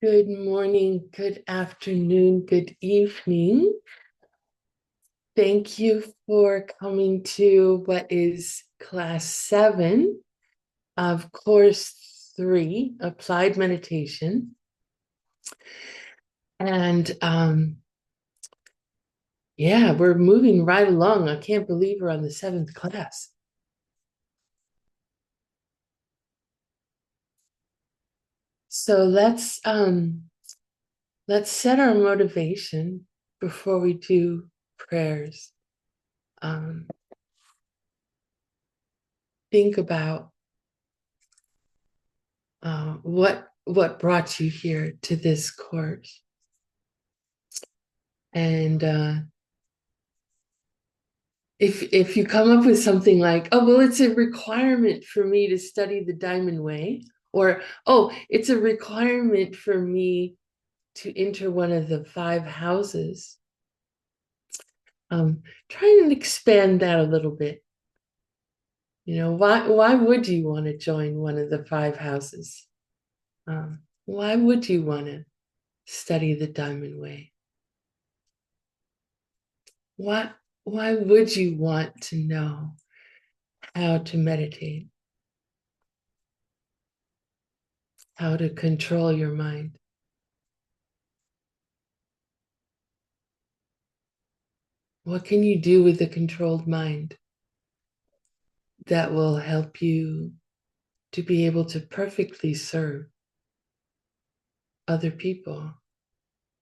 Good morning, good afternoon, good evening. Thank you for coming to what is class 7 of course 3, Applied Meditation. And yeah, we're moving right along. I can't believe we're on the 7th class. So let's set our motivation before we do prayers. Think about what brought you here to this course. And if you come up with something like, oh, well, it's a requirement for me to study the Diamond Way, or oh, it's a requirement for me to enter one of the 5 houses, try and expand that a little bit. You know, why would you want to join one of the 5 houses? Why would you want to study the Diamond Way? Why would you want to know how to meditate, how to control your mind? What can you do with a controlled mind that will help you to be able to perfectly serve other people,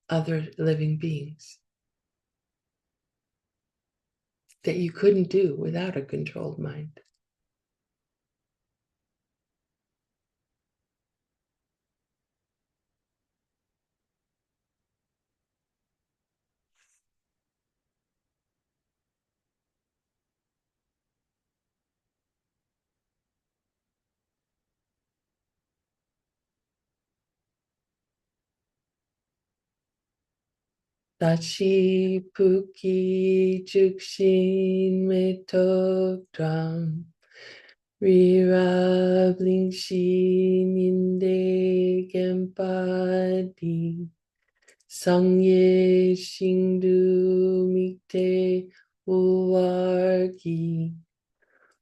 other living beings that you couldn't do without a controlled mind? Dachi puki jukshin metok dram rira blingshin inde gempadi sangye shingdu mikte uwargi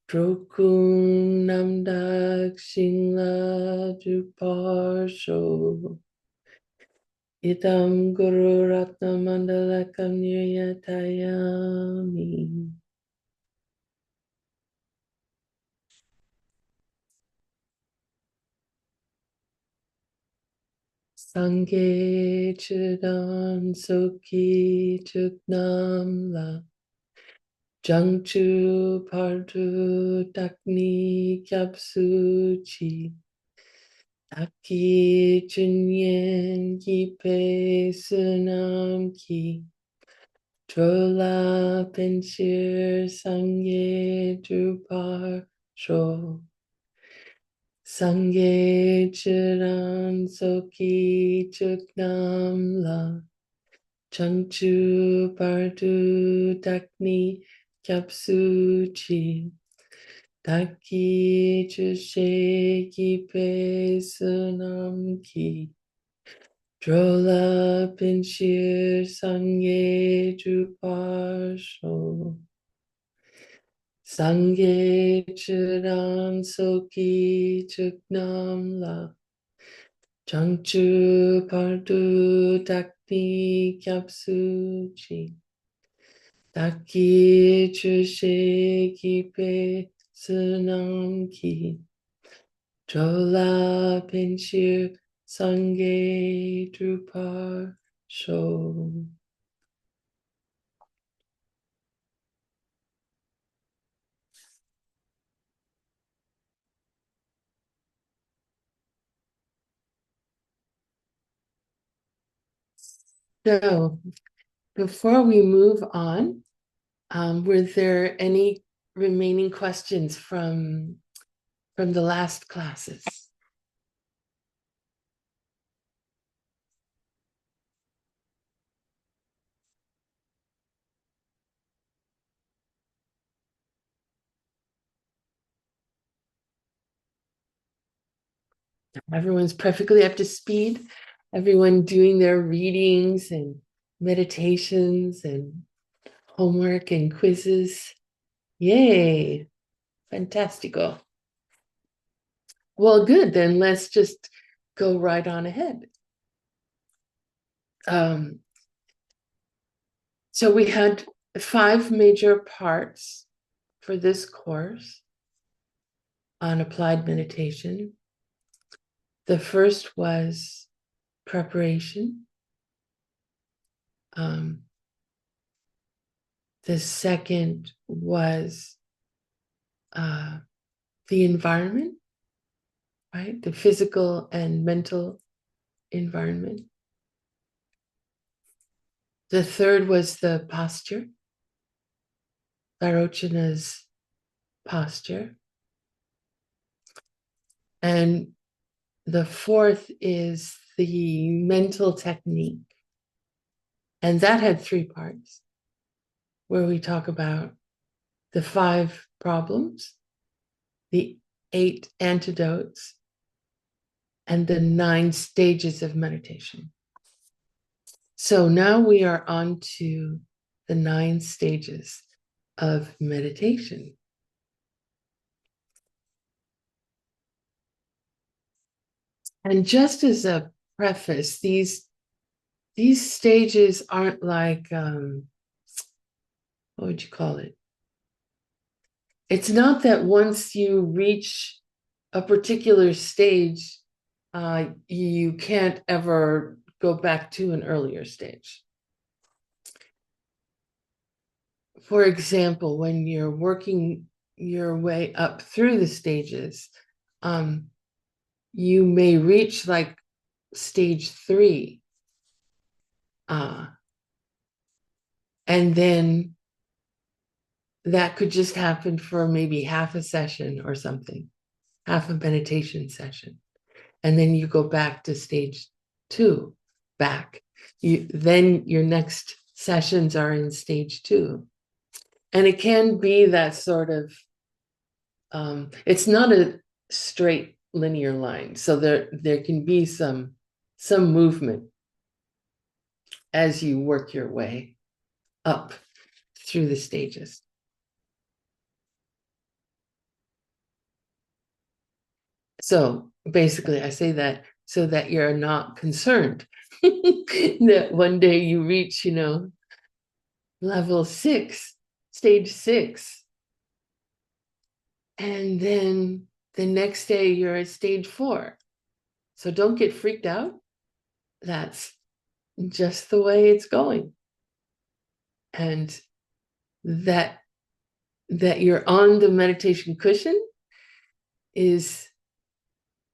drokun namdak shingla druparsho idam guru ratna mandalakam nirayatayami. Sangye chudan soki chuknam la jangchu pardu dakni kyapsu chi taki chunyen ki pe sunam ki trola penshir sangye drupar sho sangye chudan soki chuknam la Changchu Pardu Dakni Kyapsuchi Daki Chushe Kipe Sunam Ki Drola Pinshir Sangye Druparsho Sangye Chudan Soki Chuknam La Changchu Pardu Dakni Kyapsuchi Daki Chushe Kipe Sunam Ki Chola Pinshir Sangye Drupar Sho. So before we move on, were there any remaining questions from the last classes? Everyone's perfectly up to speed. everyone doing their readings and meditations and homework and quizzes. Yay, fantastico. Well, good, then let's just go right on ahead. So we had 5 major parts for this course on applied meditation. The first was preparation. The second was the environment, right? The physical and mental environment. The third was the posture, Vairocana's posture. And the fourth is the mental technique. And that had 3 parts, where we talk about the 5 problems, the 8 antidotes, and the 9 stages of meditation. So now we are on to the 9 stages of meditation. And just as a preface, these stages aren't like, what would you call it? It's not that once you reach a particular stage, you can't ever go back to an earlier stage. For example, when you're working your way up through the stages, you may reach like stage 3, and then that could just happen for maybe half a session or something, half a meditation session. And then you go back to stage 2, back. Then your next sessions are in stage 2. And it can be that sort of, it's not a straight linear line. So there can be some movement as you work your way up through the stages. So basically, I say that so that you're not concerned that one day you reach, level 6, stage 6, and then the next day you're at stage 4. So don't get freaked out. That's just the way it's going. And that you're on the meditation cushion is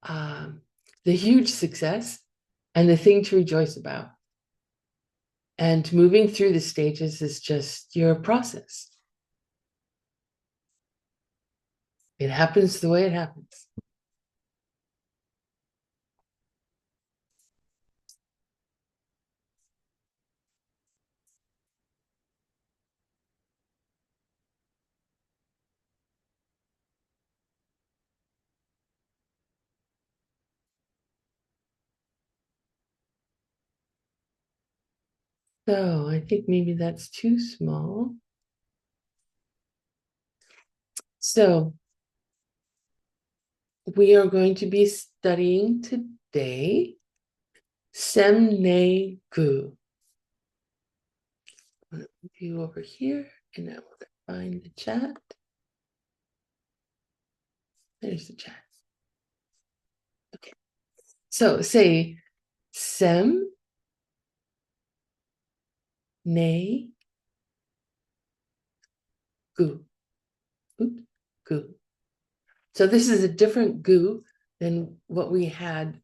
the huge success and the thing to rejoice about. And moving through the stages is just your process. It happens the way it happens. So I think maybe that's too small. So we are going to be studying today Sem Ne Gu. I'm going to move you over here and I will find the chat. There's the chat. Okay. So say Sem Ne Gu. Gu. So this is a different gu than what we had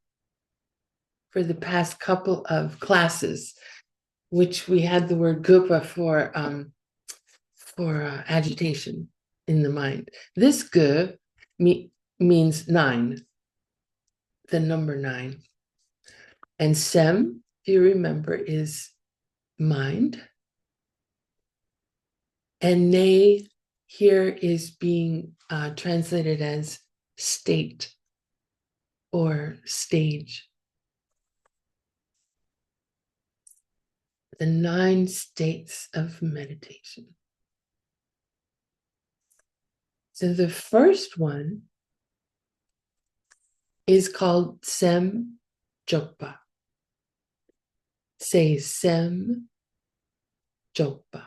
for the past couple of classes, which we had the word gupa for agitation in the mind. This gu means 9, the number 9. And sem, if you remember, is mind. And ne here is being translated as state or stage. the 9 states of meditation. So the first one is called Sem Jokpa. Say Sem Jokpa.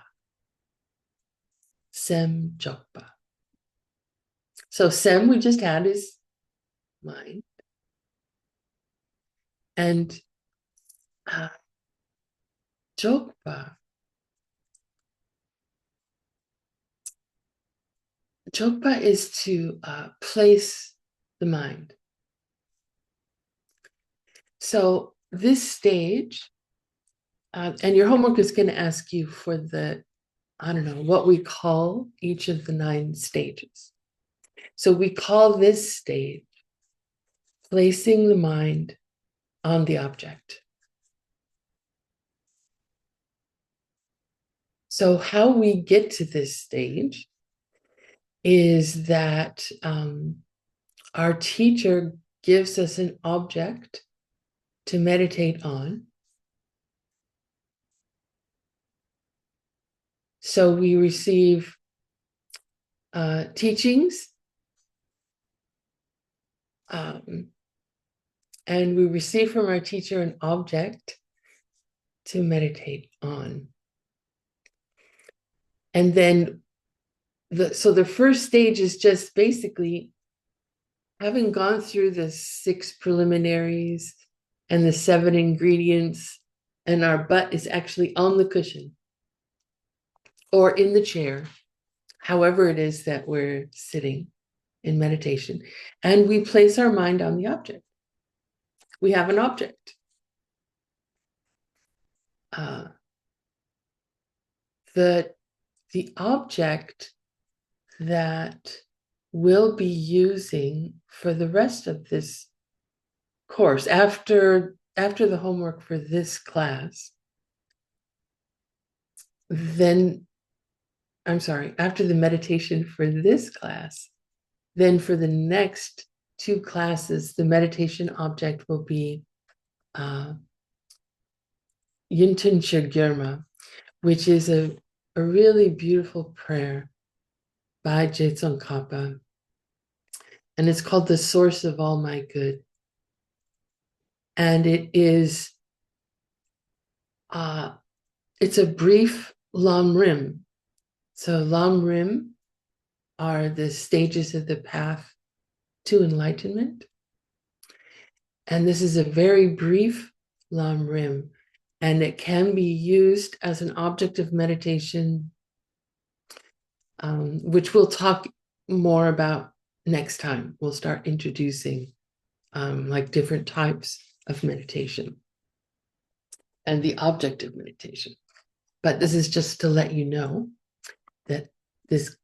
Sem Jokpa. So Sem we just had is mind. And Jokpa. Jokpa is to place the mind. So this stage, and your homework is going to ask you for I don't know, what we call each of the 9 stages. So we call this stage placing the mind on the object. So how we get to this stage is that our teacher gives us an object to meditate on. So we receive teachings, and we receive from our teacher an object to meditate on. And then the first stage is just basically having gone through the 6 preliminaries and the 7 ingredients, and our butt is actually on the cushion or in the chair, however it is that we're sitting in meditation, and we place our mind on the object. We have an object. The object that we'll be using for the rest of this course, after the homework for this class, then, I'm sorry, after the meditation for this class, then for the next 2 classes, the meditation object will be Yinten Girma, which is a really beautiful prayer by Jetson Kappa. And it's called The Source of All My Good. And it is, it's a brief Lam Rim. So Lam Rim are the stages of the path to enlightenment. And this is a very brief Lam Rim. And it can be used as an object of meditation, which we'll talk more about next time. We'll start introducing like different types of meditation and the object of meditation. But this is just to let you know that this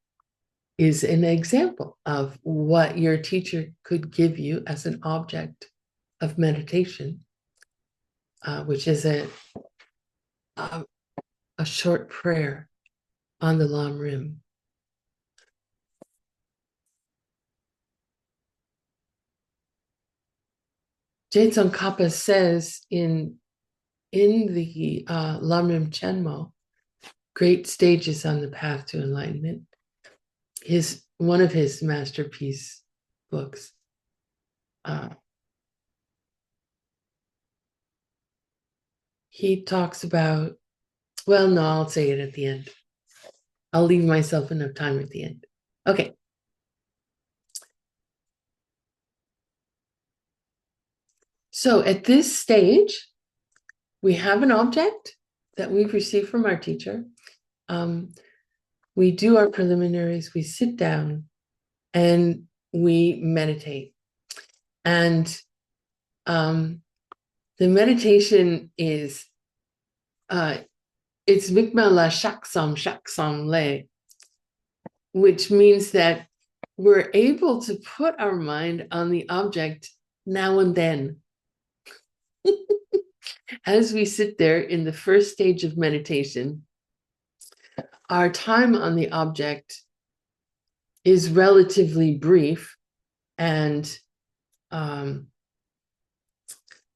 is an example of what your teacher could give you as an object of meditation, which is a short prayer on the Lam Rim. Jetson Kappa says in the Lam Rim Chenmo, Great Stages on the Path to Enlightenment, one of his masterpiece books. He talks about, well, no, I'll say it at the end. I'll leave myself enough time at the end. Okay. So at this stage, we have an object that we've received from our teacher. We do our preliminaries, we sit down, and we meditate. And the meditation is, it's Mikma la shaksam le, which means that we're able to put our mind on the object now and then. As we sit there in the first stage of meditation, our time on the object is relatively brief. And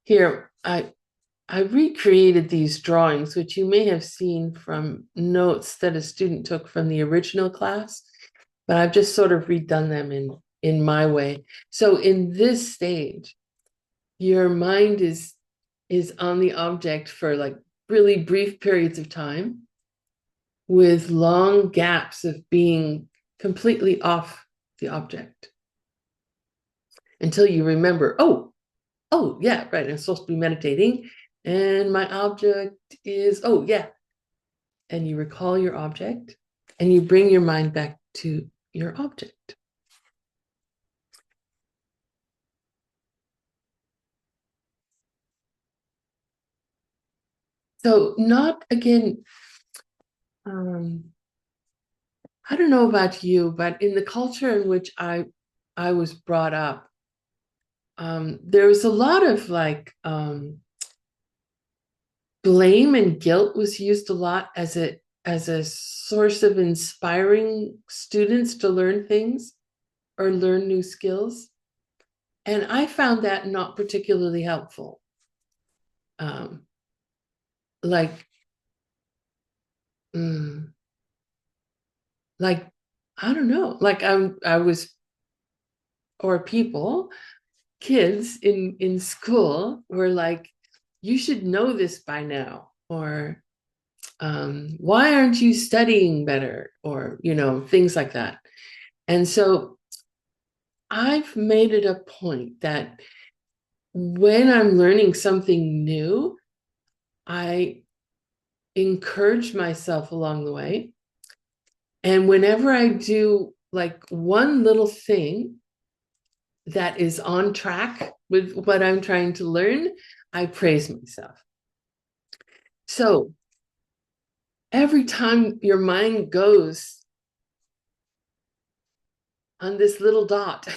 here, I recreated these drawings, which you may have seen from notes that a student took from the original class, but I've just sort of redone them in my way. So in this stage, your mind is on the object for like really brief periods of time with long gaps of being completely off the object until you remember, oh, yeah, right, I'm supposed to be meditating, and my object is, oh, yeah. And you recall your object, and you bring your mind back to your object. So, not again, um, I don't know about you, but in the culture in which I was brought up, there was a lot of like blame and guilt was used a lot as a source of inspiring students to learn things or learn new skills. And I found that not particularly helpful. Um, like, mm, like I don't know, like I was, or people, kids in school were like, you should know this by now, or why aren't you studying better, or things like that. And so I've made it a point that when I'm learning something new, I encourage myself along the way. And whenever I do like one little thing that is on track with what I'm trying to learn, I praise myself. So every time your mind goes on this little dot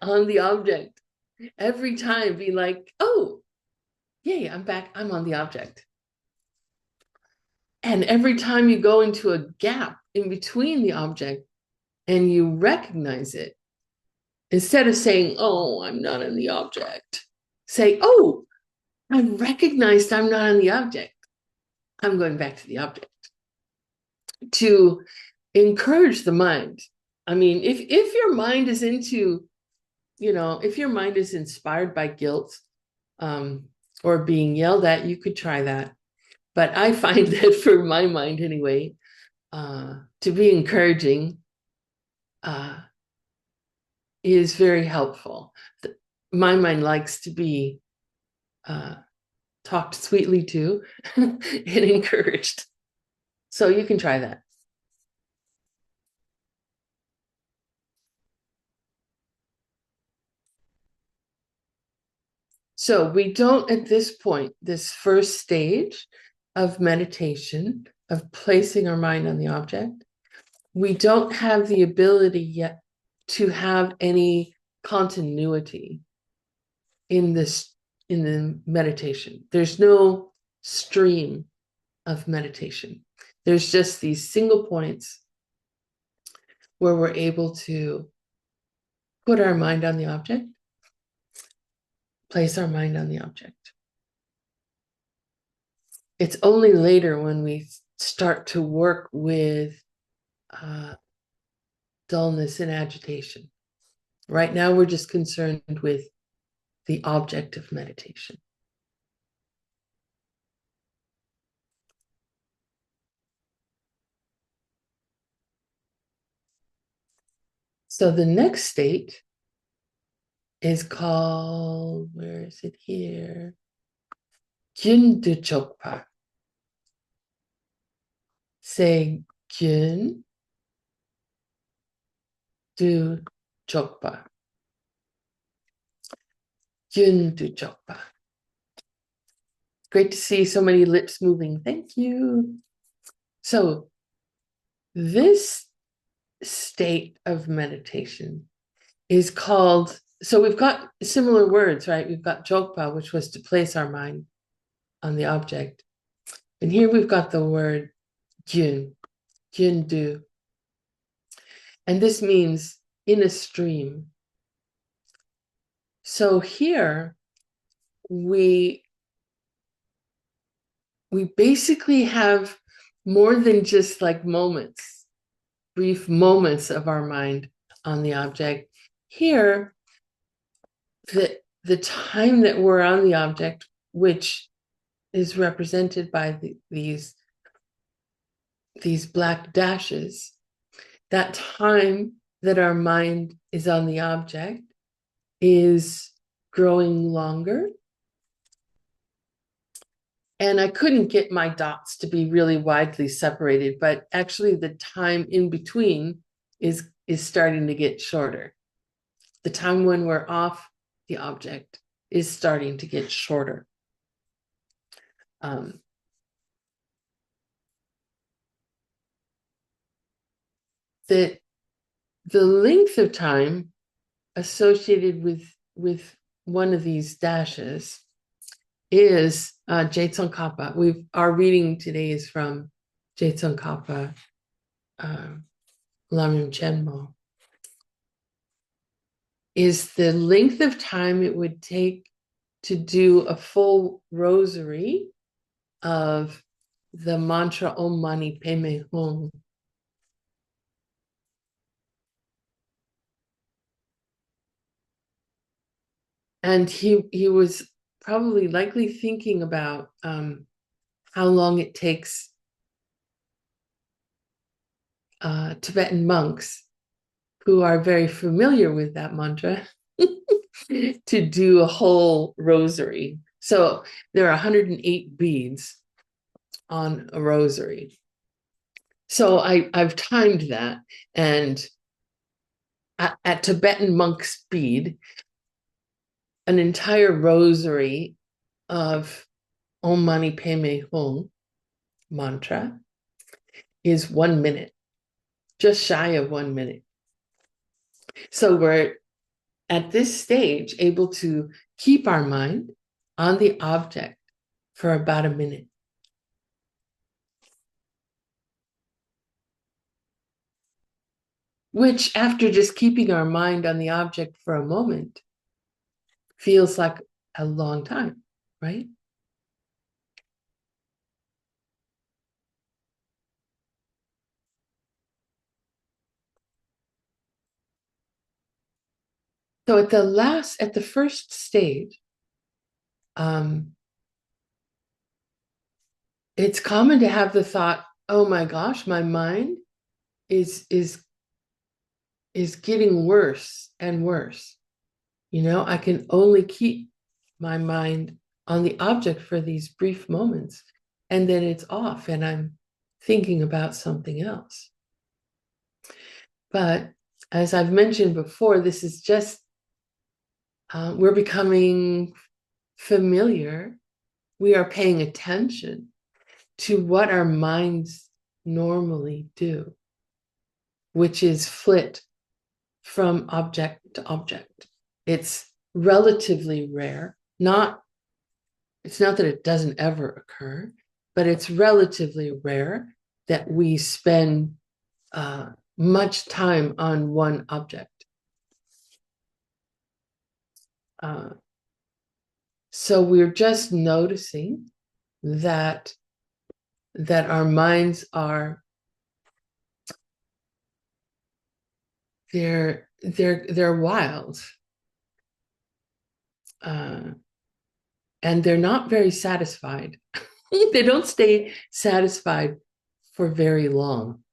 on the object, every time be like, oh, yay, I'm back, I'm on the object. And every time you go into a gap in between the object and you recognize it, instead of saying, oh, I'm not in the object, say, oh, I recognized I'm not in the object. I'm going back to the object to encourage the mind. I mean, if your mind is into, if your mind is inspired by guilt, or being yelled at, you could try that. But I find that for my mind anyway, to be encouraging uh, is very helpful. My mind likes to be uh, talked sweetly to and encouraged. So you can try that. So we don't, at this point, this first stage of meditation, of placing our mind on the object, we don't have the ability yet to have any continuity in this, in the meditation. There's no stream of meditation. There's just these single points where we're able to put our mind on the object, place our mind on the object. It's only later when we start to work with dullness and agitation. Right now, we're just concerned with the object of meditation. So the next state is called, where is it here? Gyundu Chokpa. Say Gyun Du Chokpa. Gyundu Chokpa. Great to see so many lips moving. Thank you. So this state of meditation is called, so we've got similar words, right? We've got Jogpa, which was to place our mind on the object. And here we've got the word Gyun, Gyundu. And this means in a stream. So here we we basically have more than just like moments, brief moments of our mind on the object. Here, the time that we're on the object, which is represented by these black dashes, that time that our mind is on the object is growing longer. And I couldn't get my dots to be really widely separated, but actually the time in between is starting to get shorter. The time when we're off the object is starting to get shorter. The length of time associated with one of these dashes is Tsongkhapa. Our reading today is from Tsongkhapa, Lamrim Chenmo. Is the length of time it would take to do a full rosary of the mantra Om Mani Padme Hum. And he was probably likely thinking about how long it takes Tibetan monks who are very familiar with that mantra to do a whole rosary. So there are 108 beads on a rosary. So I've timed that, and at Tibetan monk speed, an entire rosary of Om Mani Padme Hum mantra is 1 minute, just shy of 1 minute. So we're at this stage able to keep our mind on the object for about a minute. Which, after just keeping our mind on the object for a moment, feels like a long time, right? So at the first stage, it's common to have the thought, oh my gosh, my mind is getting worse and worse. You know, I can only keep my mind on the object for these brief moments, and then it's off and I'm thinking about something else. But as I've mentioned before, this is just, we're becoming familiar. We are paying attention to what our minds normally do, which is flit from object to object. It's relatively rare. It's not that it doesn't ever occur, but it's relatively rare that we spend much time on one object. So we're just noticing that our minds are they're wild, and they're not very satisfied. They don't stay satisfied for very long.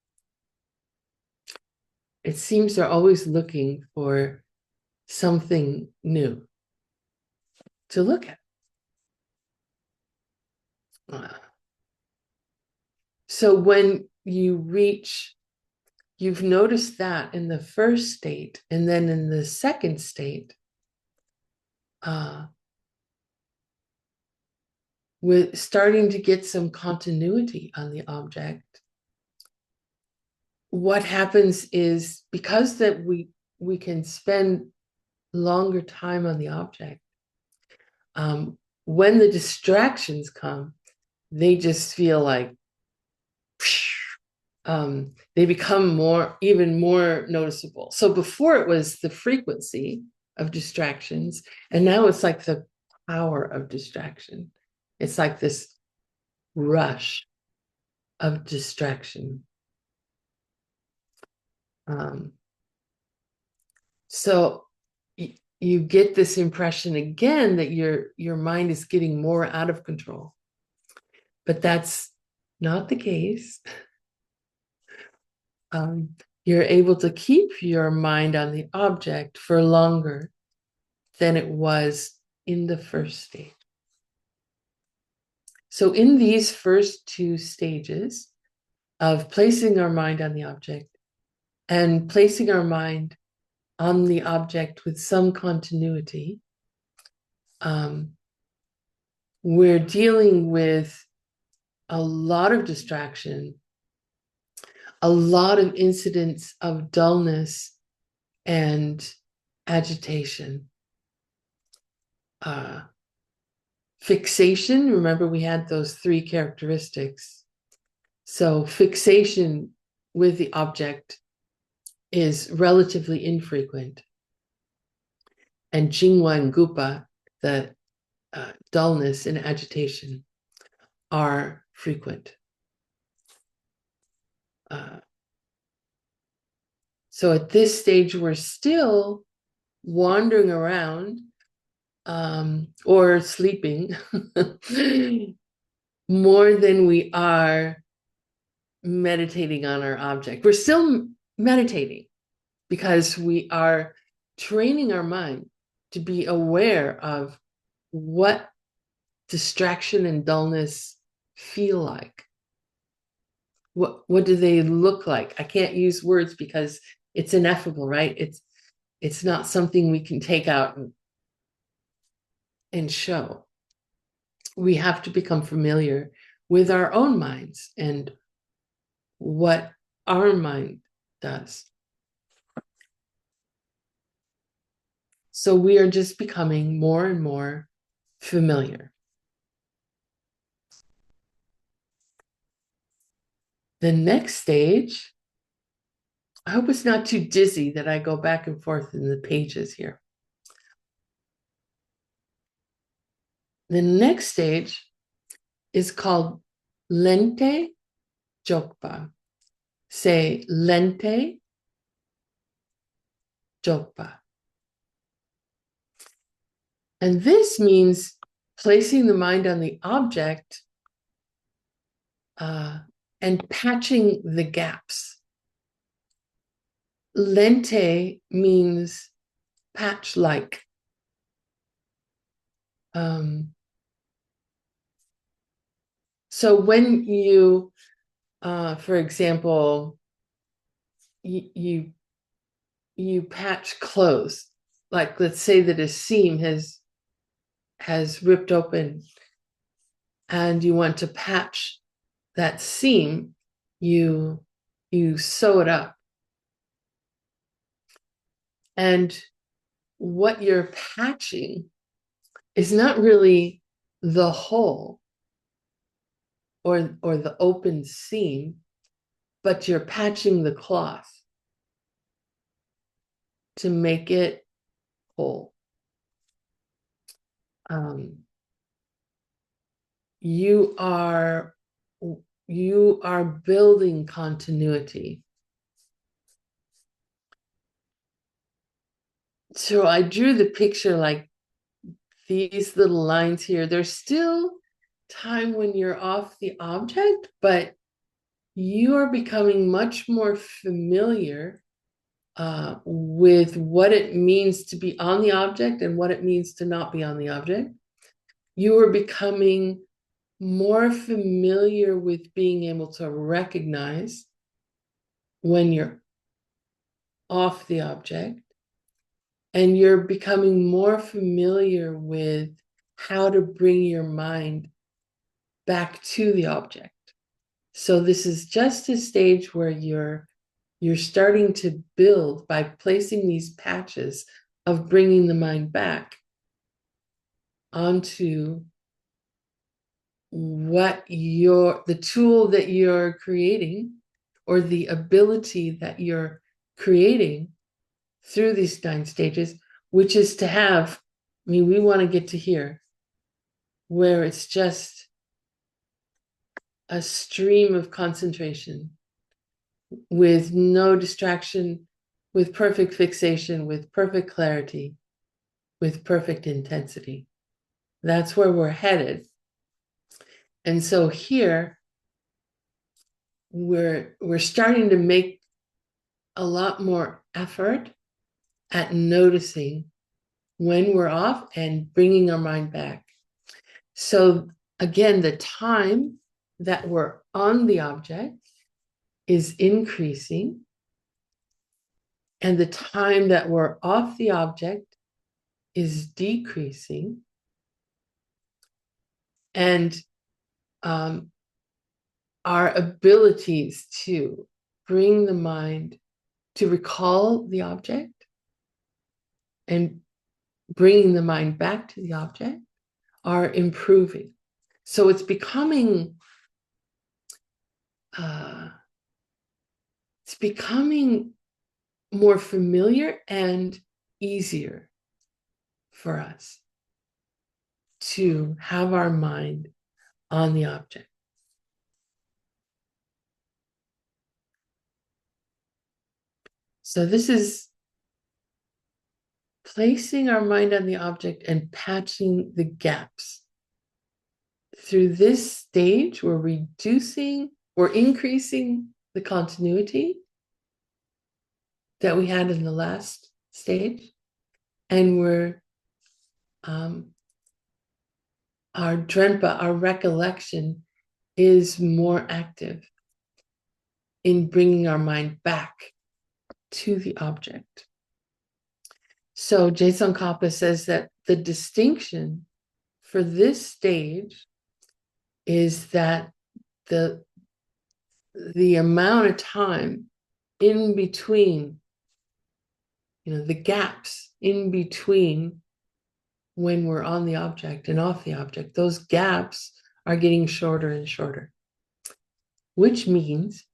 It seems they're always looking for something new to look at. So when you've noticed that in the first state, and then in the second state, with starting to get some continuity on the object, what happens is, because that we can spend longer time on the object, when the distractions come, they just feel like they become even more noticeable. So before it was the frequency of distractions, and now it's like the power of distraction. It's like this rush of distraction. So you get this impression again that your mind is getting more out of control, but that's not the case. You're able to keep your mind on the object for longer than it was in the first stage. So in these first two stages of placing our mind on the object and placing our mind on the object with some continuity, we're dealing with a lot of distraction, a lot of incidents of dullness and agitation. Fixation, remember we had those three characteristics. So fixation with the object is relatively infrequent. And Jingwa and Gupa, the dullness and agitation, are frequent. So at this stage, we're still wandering around or sleeping more than we are meditating on our object. We're still meditating because we are training our mind to be aware of what distraction and dullness feel like. What do they look like? I can't use words because it's ineffable, right? It's not something we can take out and show. We have to become familiar with our own minds and what our mind does. So we are just becoming more and more familiar. The next stage, I hope it's not too dizzy that I go back and forth in the pages here. The next stage is called Lente Jokpa. Say Lente Jokpa. And this means placing the mind on the object and patching the gaps. Lente means patch-like. So when you, for example, you patch clothes, like let's say that a seam has ripped open and you want to patch that seam, you sew it up. And what you're patching is not really the hole or the open seam, but you're patching the cloth to make it whole. You are building continuity. So I drew the picture like these little lines here. There's still time when you're off the object, but you are becoming much more familiar with what it means to be on the object and what it means to not be on the object. You are becoming more familiar with being able to recognize when you're off the object, and you're becoming more familiar with how to bring your mind back to the object. So this is just a stage where you're starting to build by placing these patches of bringing the mind back onto the tool that you're creating, or the ability that you're creating through these 9 stages, which is to have, we want to get to here where it's just a stream of concentration with no distraction, with perfect fixation, with perfect clarity, with perfect intensity. That's where we're headed. And so here we're starting to make a lot more effort at noticing when we're off and bringing our mind back. So again, the time that we're on the object is increasing, and the time that we're off the object is decreasing. And our abilities to bring the mind to recall the object and bringing the mind back to the object are improving. So it's becoming more familiar and easier for us to have our mind on the object. So this is placing our mind on the object and patching the gaps. Through this stage, we're increasing the continuity that we had in the last stage, and our drenpa, our recollection, is more active in bringing our mind back to the object. So Jason Kappa says that the distinction for this stage is that the amount of time in between, the gaps in between when we're on the object and off the object, those gaps are getting shorter and shorter, which means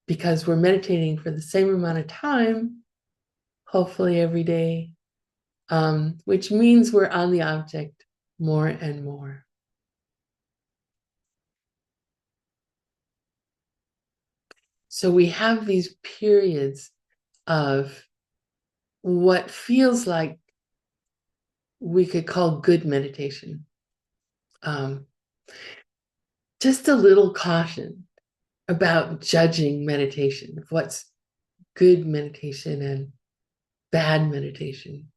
because we're meditating for the same amount of time, hopefully every day, which means we're on the object more and more. So we have these periods of what feels like we could call good meditation. Just a little caution about judging meditation, of what's good meditation and bad meditation.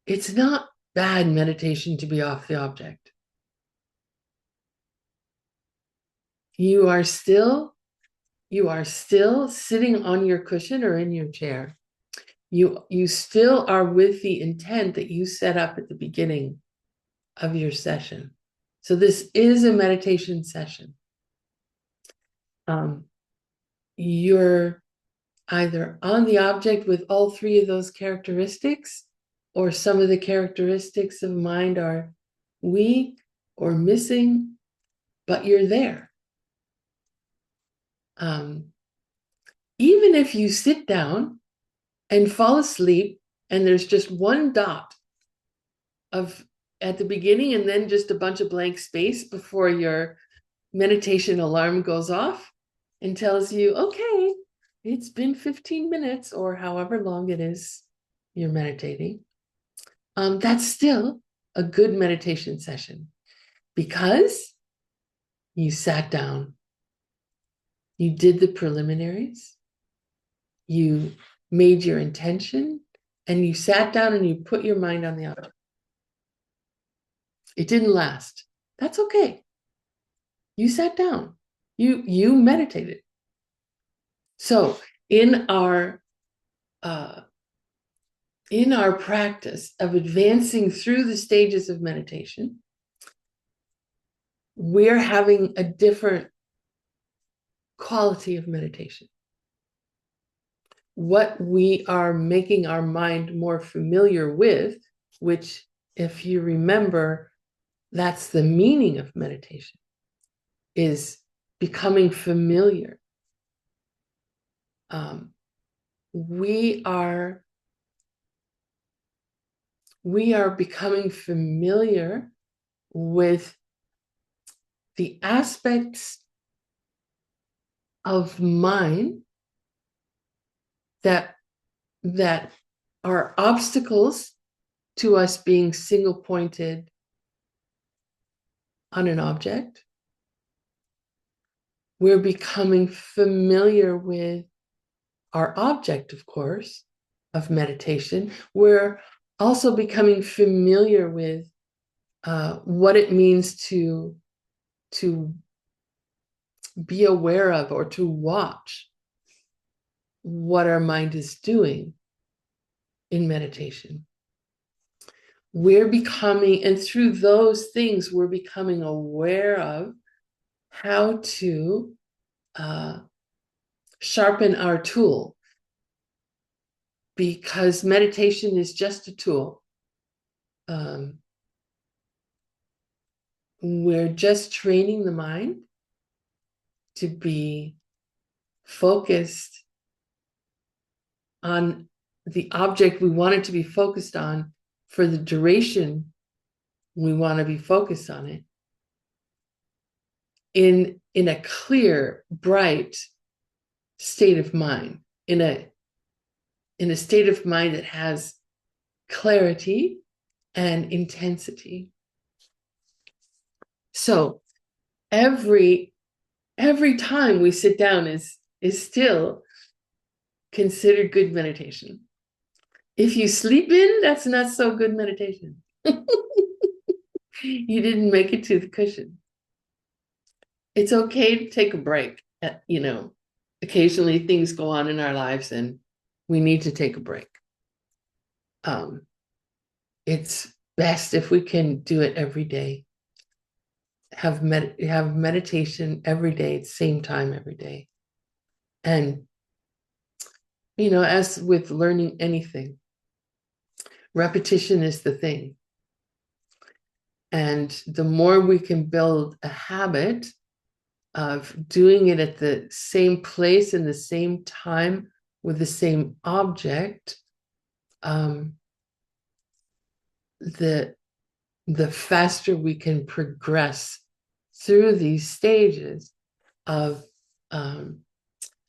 It's not bad meditation to be off the object. You are still sitting on your cushion or in your chair. You still are with the intent that you set up at the beginning of your session. So this is a meditation session. You're either on the object with all three of those characteristics, or some of the characteristics of mind are weak or missing, but you're there. Even if you sit down and fall asleep and there's just one dot at the beginning and then just a bunch of blank space before your meditation alarm goes off and tells you, okay, it's been 15 minutes or however long it is you're meditating, that's still a good meditation session because you sat down, you did the preliminaries, you made your intention, and you sat down and you put your mind on the object. It didn't last. That's okay. You sat down. You meditated. So in our practice of advancing through the stages of meditation, we're having a different quality of meditation. What we are making our mind more familiar with, which, if you remember, that's the meaning of meditation, is becoming familiar. We are becoming familiar with the aspects of mind that are obstacles to us being single pointed on an object. We're becoming familiar with our object, of course, of meditation. We're also becoming familiar with what it means to be aware of or to watch what our mind is doing in meditation. We're becoming, and through those things, we're becoming aware of how to sharpen our tool, because meditation is just a tool. We're just training the mind to be focused on the object we want it to be focused on for the duration we want to be focused on it, in a clear, bright state of mind, in a state of mind that has clarity and intensity. So every time we sit down is still considered good meditation. If you sleep in, that's not so good meditation. You didn't make it to the cushion. It's okay to take a break. Occasionally things go on in our lives and we need to take a break. It's best if we can do it every day. Have meditation every day, same time every day. And, as with learning anything, repetition is the thing. And the more we can build a habit of doing it at the same place in the same time with the same object, the faster we can progress through these stages of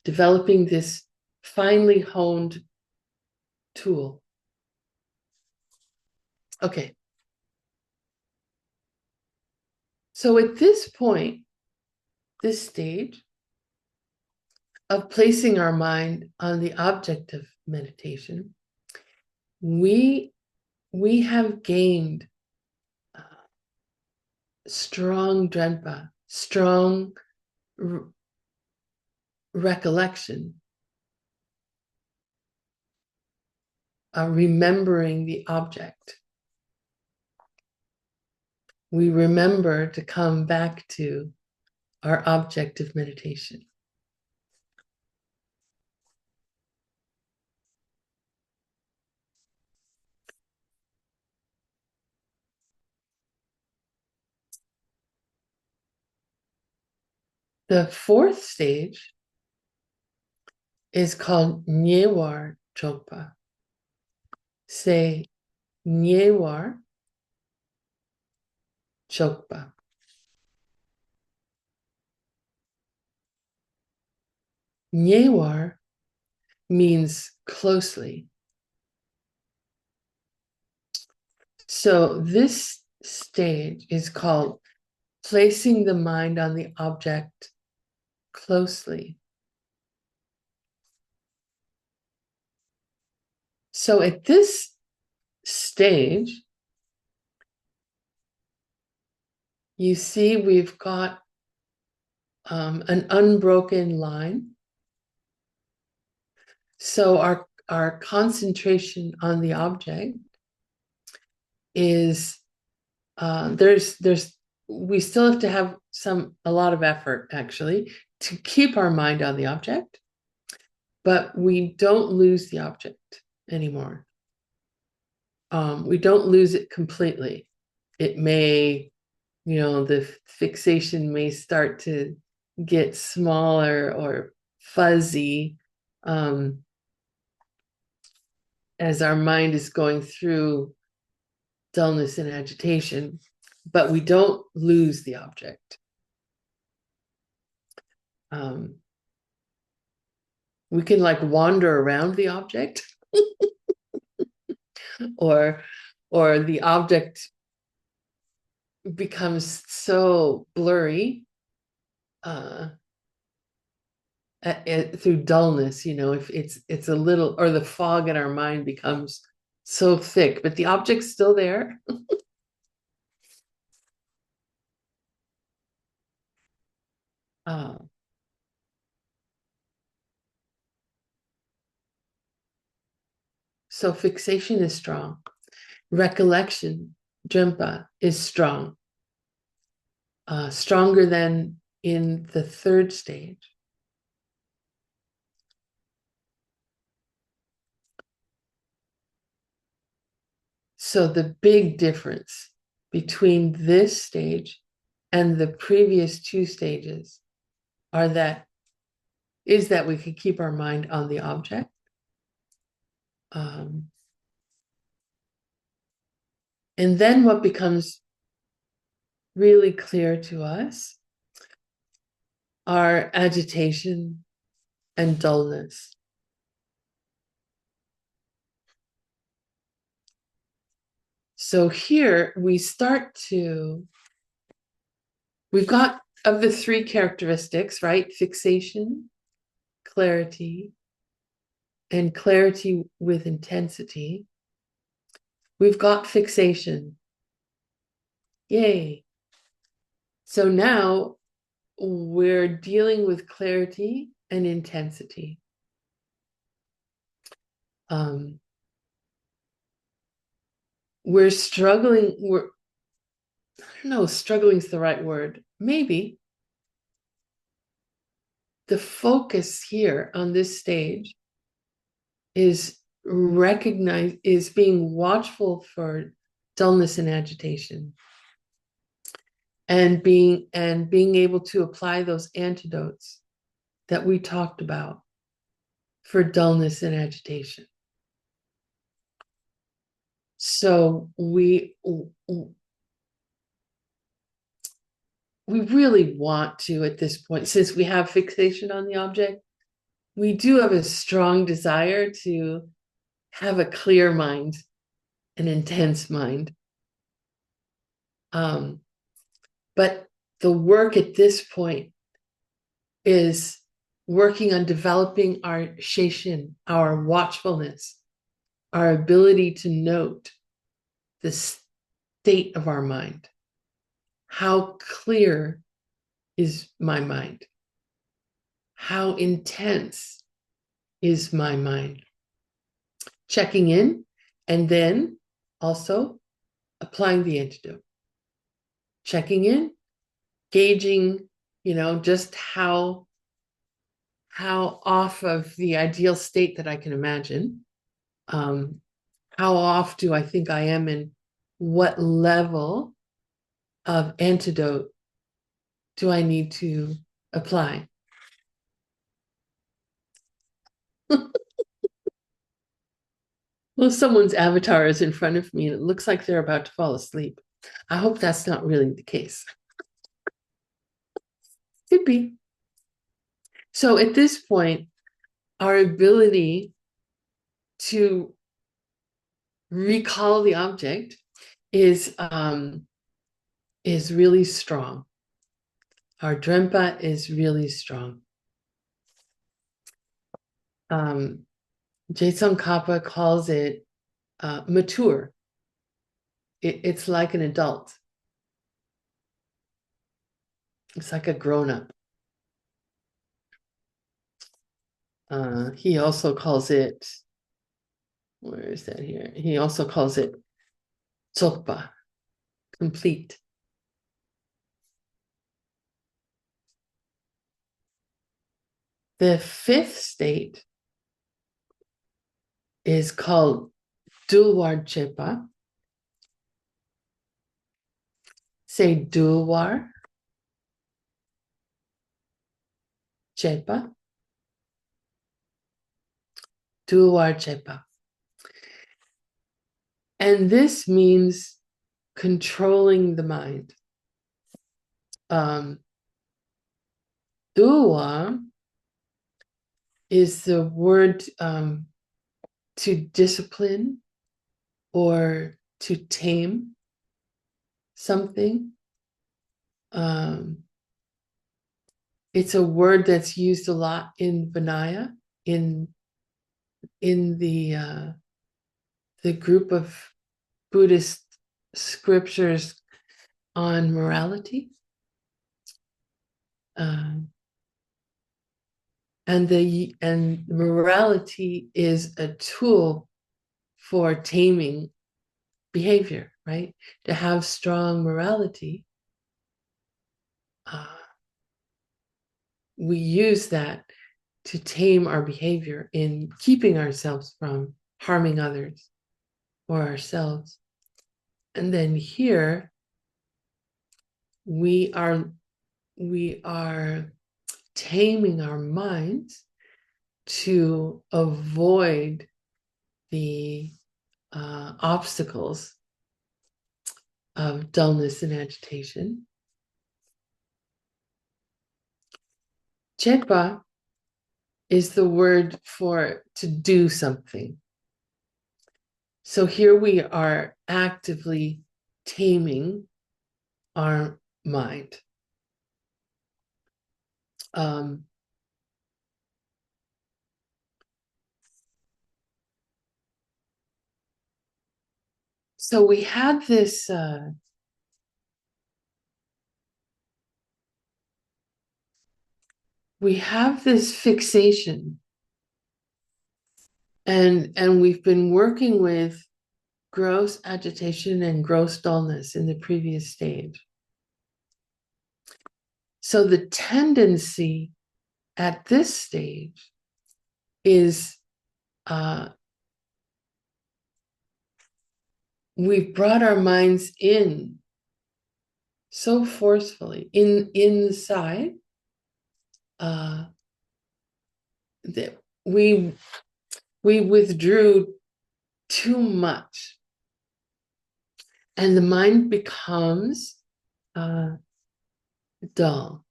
developing this finely honed tool. Okay. So at this point, this stage of placing our mind on the object of meditation, we have gained strong drenpa, strong recollection, remembering the object. We remember to come back to our object of meditation. The fourth stage is called Nyewar Chokpa. Say Nyewar Chokpa. Nyewar means closely. So this stage is called placing the mind on the object closely. So at this stage, you see we've got an unbroken line. So our concentration on the object is we still have to have a lot of effort actually to keep our mind on the object, but we don't lose the object anymore. We don't lose it completely. It may, the fixation may start to get smaller or fuzzy as our mind is going through dullness and agitation, but we don't lose the object. We can like wander around the object, or the object becomes so blurry through dullness, if it's a little, or the fog in our mind becomes so thick, but the object's still there. So fixation is strong. Recollection, drempa, is strong. Stronger than in the third stage. So the big difference between this stage and the previous two stages is that we can keep our mind on the object. And then what becomes really clear to us are agitation and dullness. So here we've got of the three characteristics, right? Fixation, clarity, and clarity with intensity. We've got fixation. Yay. So now we're dealing with clarity and intensity. We're struggling. I don't know, struggling is the right word. Maybe. The focus here on this stage is being watchful for dullness and agitation, and being able to apply those antidotes that we talked about for dullness and agitation. So we really want to, at this point, since we have fixation on the object, we do have a strong desire to have a clear mind, an intense mind. But the work at this point is working on developing our sheshin, our watchfulness, our ability to note the state of our mind. How clear is my mind? How intense is my mind? Checking in, and then also applying the antidote. Checking in, gauging, just how off of the ideal state that I can imagine. How off do I think I am, and what level of antidote do I need to apply? Well, someone's avatar is in front of me and it looks like they're about to fall asleep. I hope that's not really the case. Could be. So at this point, our ability to recall the object is really strong. Our drempa is really strong. Jason Kappa calls it mature. It's like an adult. It's like a grown-up. He also calls it, where is that here? He also calls it tsokpa, complete. The fifth state is called Dulwar Chepa. Say Dulwar Chepa. Dulwar Chepa. And this means controlling the mind. Dua is the word to discipline or to tame something. It's a word that's used a lot in Vinaya, in the group of Buddhist scriptures on morality. And morality is a tool for taming behavior, right? To have strong morality, we use that to tame our behavior in keeping ourselves from harming others or ourselves. And then here we are taming our minds to avoid the obstacles of dullness and agitation. Chekpa is the word for to do something. So here we are actively taming our mind. So we had this we have this fixation, and we've been working with gross agitation and gross dullness in the previous stage. So the tendency at this stage is we've brought our minds in so forcefully inside that we withdrew too much, and the mind becomes dull.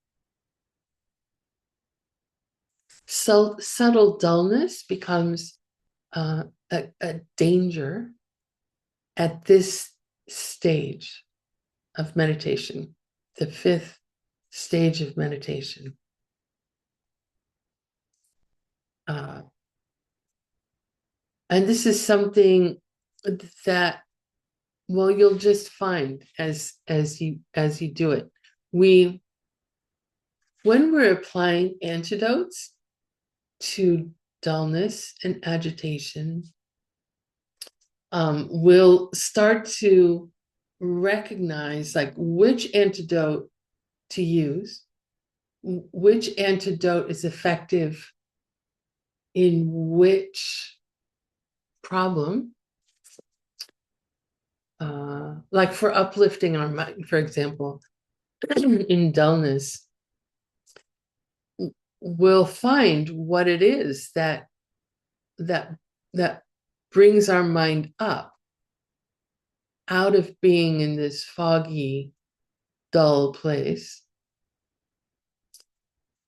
Subtle dullness becomes a danger at this stage of meditation, the fifth stage of meditation. And this is something that, well, you'll just find as you do it. When we're applying antidotes to dullness and agitation, we'll start to recognize like which antidote to use, which antidote is effective in which problem. Like for uplifting our mind, for example, in dullness, we'll find what it is that brings our mind up out of being in this foggy, dull place,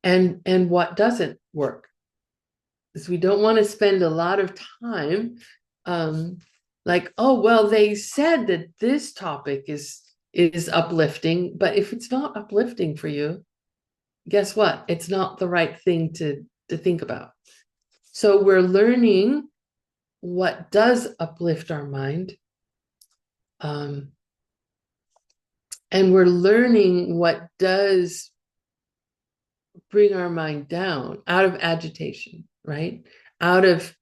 and what doesn't work. Because we don't want to spend a lot of time like, oh, well, they said that this topic is uplifting, but if it's not uplifting for you, guess what? It's not the right thing to think about. So we're learning what does uplift our mind, and we're learning what does bring our mind down out of agitation, right? Out of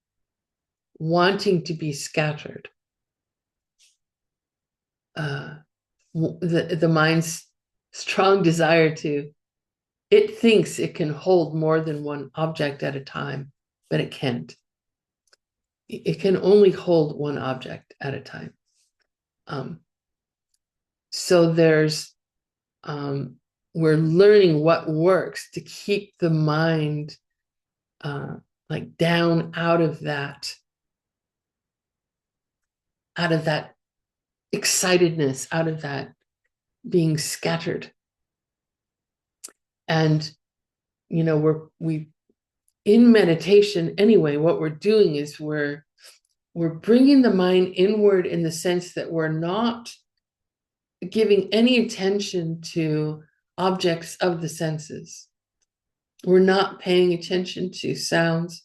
wanting to be scattered. The mind's strong desire to, it thinks it can hold more than one object at a time, but it can't. It can only hold one object at a time. So we're learning what works to keep the mind like down out of that excitedness out of that being scattered. And, we in meditation anyway, what we're doing is we're bringing the mind inward in the sense that we're not giving any attention to objects of the senses. We're not paying attention to sounds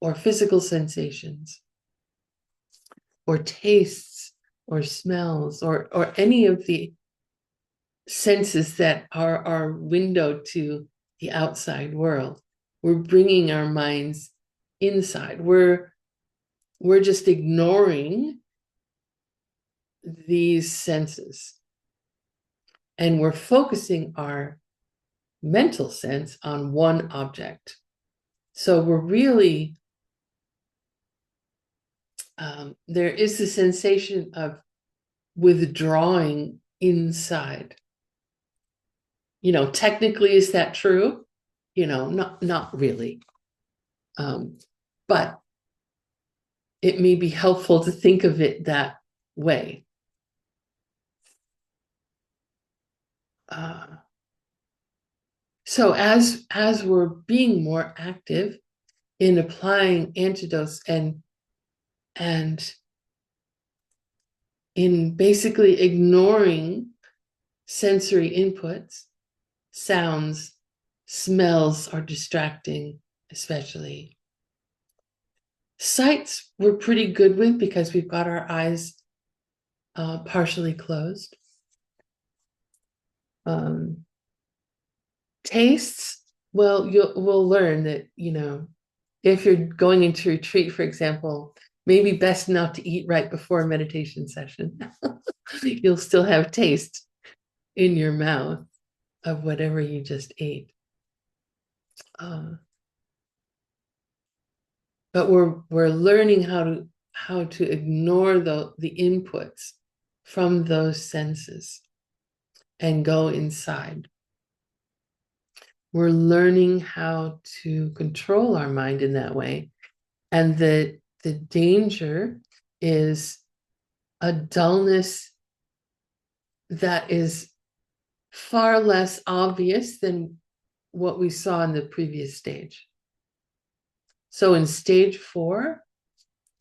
or physical sensations or tastes or smells or any of the senses that are our window to the outside world. We're bringing our minds inside. We're just ignoring these senses. And we're focusing our mental sense on one object. So we're really, there is the sensation of withdrawing inside. Technically, is that true? Not really. But it may be helpful to think of it that way. So as we're being more active in applying antidotes and in basically ignoring sensory inputs, sounds, smells are distracting, especially. Sights we're pretty good with because we've got our eyes partially closed. Tastes, well, we'll learn that, if you're going into retreat, for example, maybe best not to eat right before a meditation session. You'll still have taste in your mouth of whatever you just ate. But we're learning how to ignore the inputs from those senses and go inside. We're learning how to control our mind in that way. And the danger is a dullness that is far less obvious than what we saw in the previous stage. So in stage 4,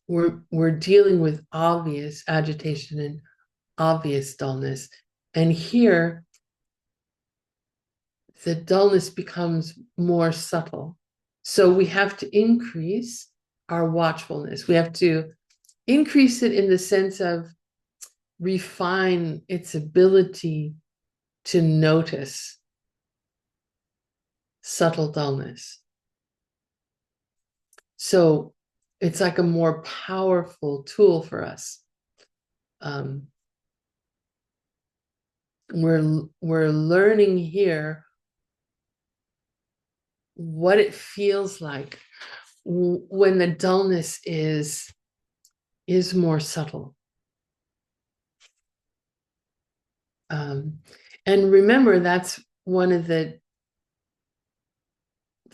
we're dealing with obvious agitation and obvious dullness. And here, the dullness becomes more subtle. So we have to increase our watchfulness. We have to increase it in the sense of refine its ability to notice subtle dullness. So it's like a more powerful tool for us. We're learning here what it feels like when the dullness is more subtle. And remember, that's one of the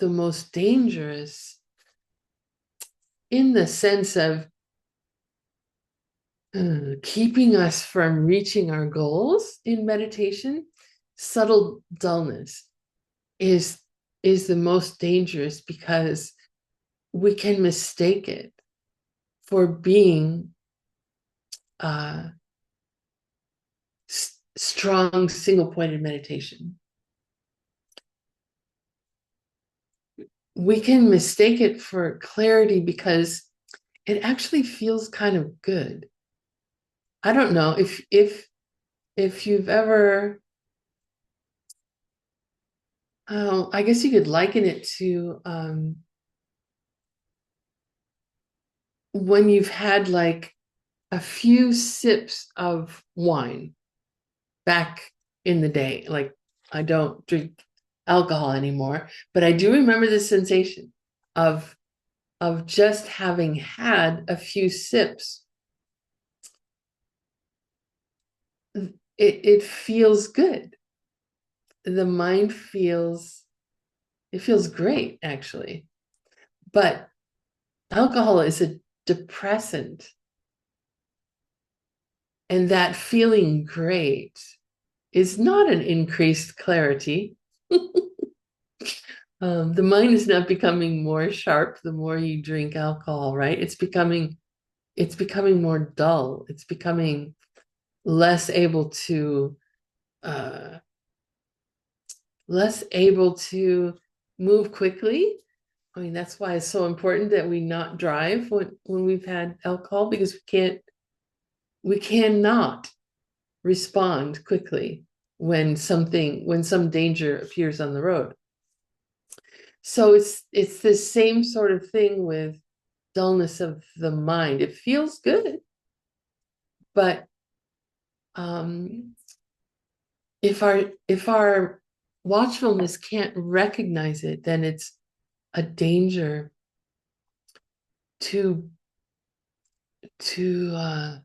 most dangerous, in the sense of keeping us from reaching our goals in meditation. Subtle dullness is the most dangerous because we can mistake it for being strong single-pointed meditation. We can mistake it for clarity because it actually feels kind of good. I don't know if you've ever, I guess you could liken it to when you've had like a few sips of wine back in the day. Like, I don't drink alcohol anymore, but I do remember the sensation of just having had a few sips. It feels good. The mind feels great, actually. But alcohol is a depressant. And that feeling great is not an increased clarity. The mind is not becoming more sharp the more you drink alcohol, right? It's becoming more dull. It's becoming less able to uh, less able to move quickly. I mean, that's why it's so important that we not drive when we've had alcohol, because we cannot respond quickly when some danger appears on the road. So it's the same sort of thing with dullness of the mind. It feels good, but um, if our watchfulness can't recognize it, then it's a danger to to uh,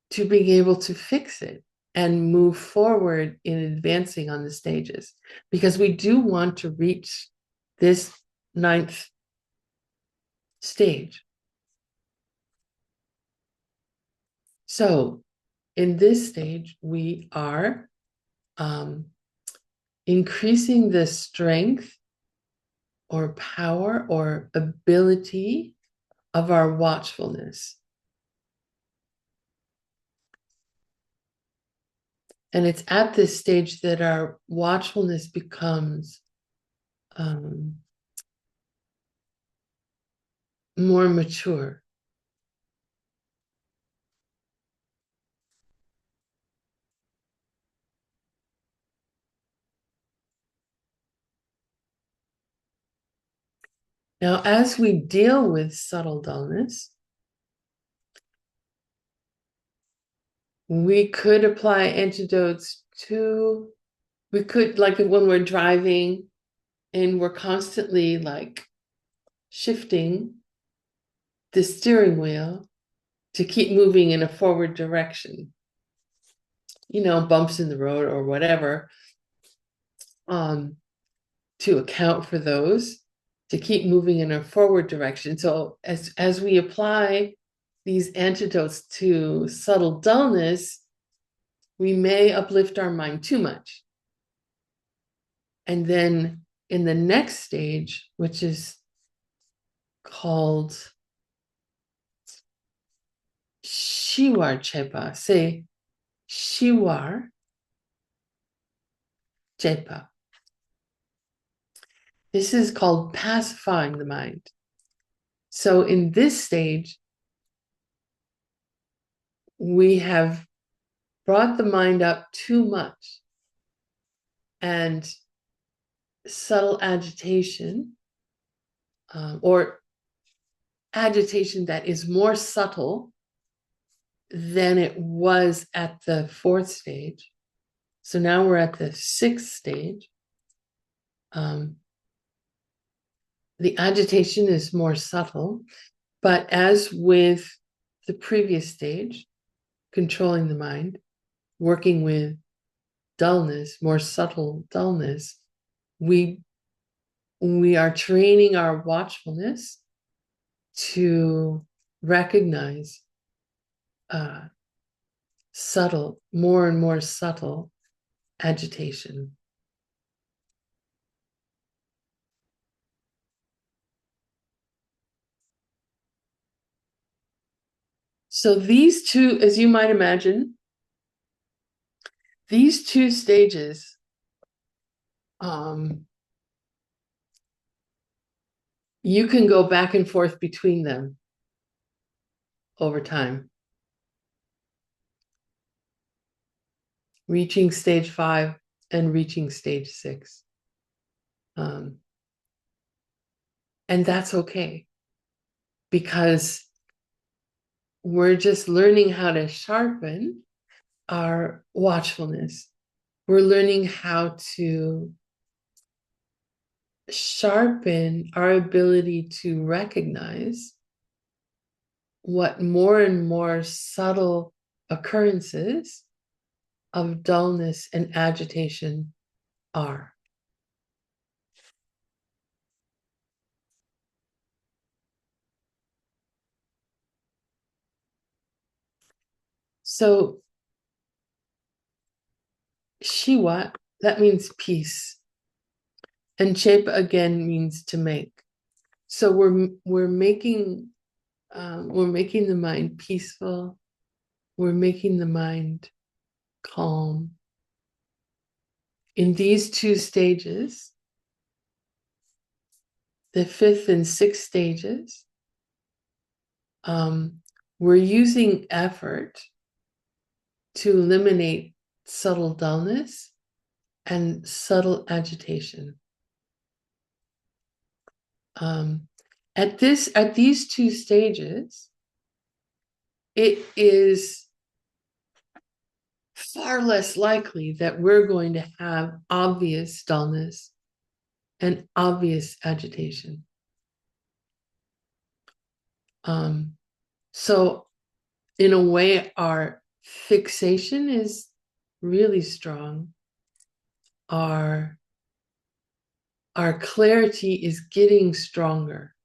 to being able to fix it and move forward in advancing on the stages, because we do want to reach this ninth stage. So in this stage, we are um, increasing the strength or power or ability of our watchfulness. And it's at this stage that our watchfulness becomes um, more mature. Now, as we deal with subtle dullness, we could apply antidotes to, we could, like when we're driving and we're constantly like shifting the steering wheel to keep moving in a forward direction, bumps in the road or whatever, um, to account for those, to keep moving in a forward direction. So as we apply these antidotes to subtle dullness, we may uplift our mind too much. And then in the next stage, which is called Shiwar Chepa, say Shiwar Chepa. This is called pacifying the mind. So in this stage, we have brought the mind up too much, and subtle agitation, or agitation that is more subtle than it was at the fourth stage. So now we're at the sixth stage. The agitation is more subtle, but as with the previous stage, controlling the mind, working with dullness, more subtle dullness, we are training our watchfulness to recognize subtle, more and more subtle agitation. So these two, as you might imagine, these two stages you can go back and forth between them over time. Reaching stage 5 and reaching stage 6. And that's okay, because we're just learning how to sharpen our watchfulness. We're learning how to sharpen our ability to recognize what more and more subtle occurrences of dullness and agitation are. So Shiva, that means peace. And Chepa again means to make. So we're making the mind peaceful. We're making the mind calm. In these two stages, the fifth and sixth stages, we're using effort to eliminate subtle dullness and subtle agitation. At these two stages, it is far less likely that we're going to have obvious dullness and obvious agitation. So in a way, our fixation is really strong. Our clarity is getting stronger.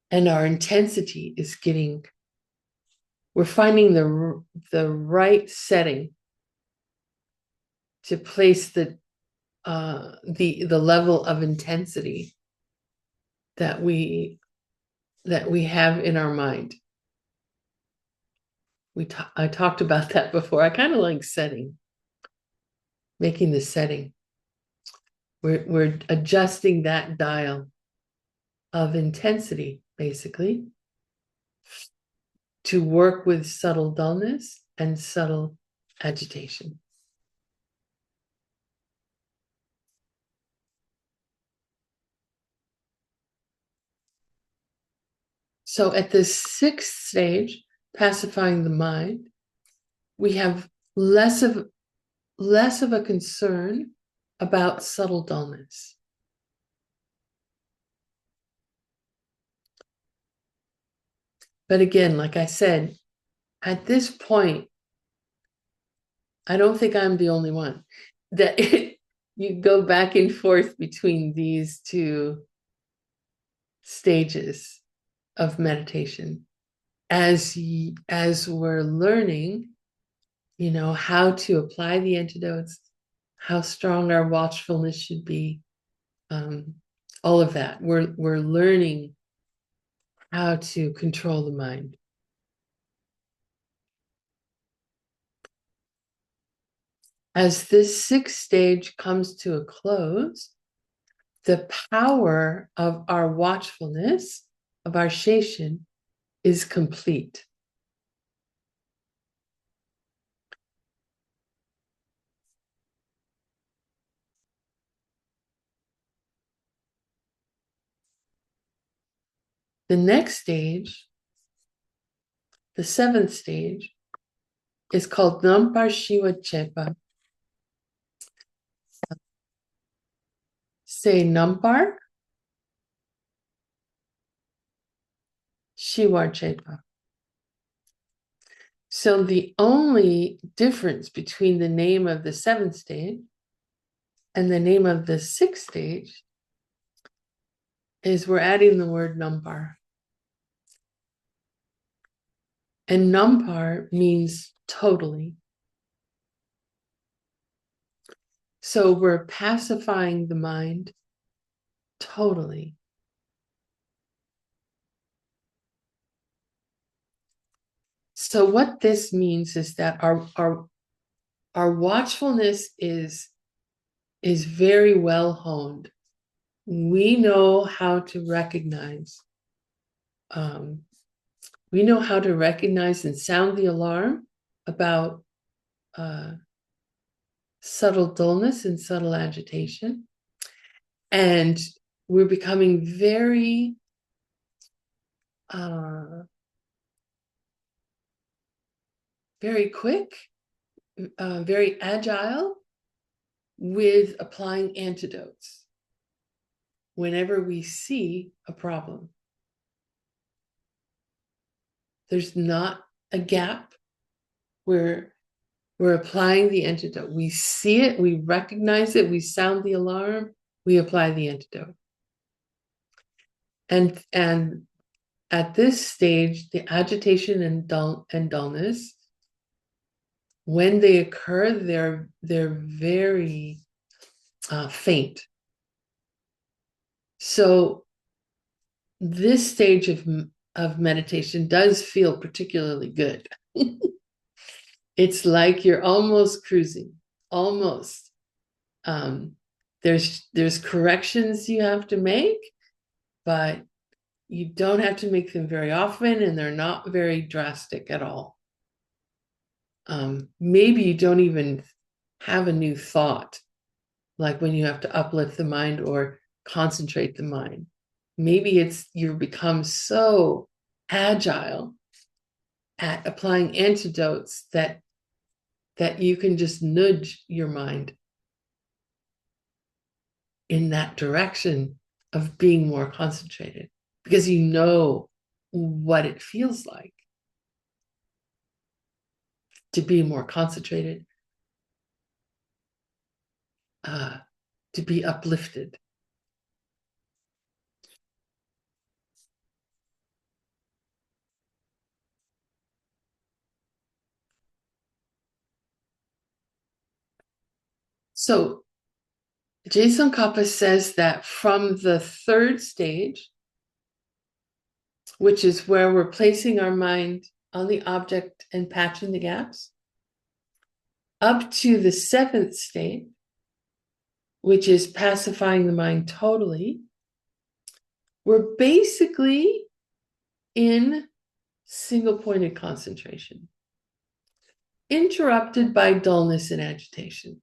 And our intensity is we're finding the right setting to place the level of intensity that we have in our mind. I talked about that before. I kind of like making the setting. We're adjusting that dial of intensity, basically, to work with subtle dullness and subtle agitation. So at the sixth stage, pacifying the mind, we have less of a concern about subtle dullness. But again, like I said, at this point, I don't think I'm the only one that you go back and forth between these two stages of meditation as we're learning, how to apply the antidotes, how strong our watchfulness should be, all of that. We're learning how to control the mind. As this sixth stage comes to a close, the power of our watchfulness, of our sheshin, is complete. The next stage, the seventh stage, is called Nampar Shiva Chepa. Say Nampar Shiva Chepa. So the only difference between the name of the seventh stage and the name of the sixth stage is we're adding the word Nampar. And Nampar means totally. So we're pacifying the mind totally. So what this means is that our watchfulness is very well honed. We know how to recognize. We know how to recognize and sound the alarm about subtle dullness and subtle agitation. And we're becoming very very quick, very agile with applying antidotes whenever we see a problem. There's not a gap where we're applying the antidote. We see it, we recognize it, we sound the alarm, we apply the antidote. And at this stage, the agitation and dullness, when they occur, they're very faint. So this stage of meditation does feel particularly good. It's like you're almost cruising, almost. There's corrections you have to make, but you don't have to make them very often, and they're not very drastic at all. Maybe you don't even have a new thought, like when you have to uplift the mind or concentrate the mind. Maybe it's you've become so agile at applying antidotes that you can just nudge your mind in that direction of being more concentrated, because you know what it feels like to be more concentrated, to be uplifted. So Jason Kappa says that from the third stage, which is where we're placing our mind on the object and patching the gaps, up to the seventh state, which is pacifying the mind totally, we're basically in single-pointed concentration, interrupted by dullness and agitation.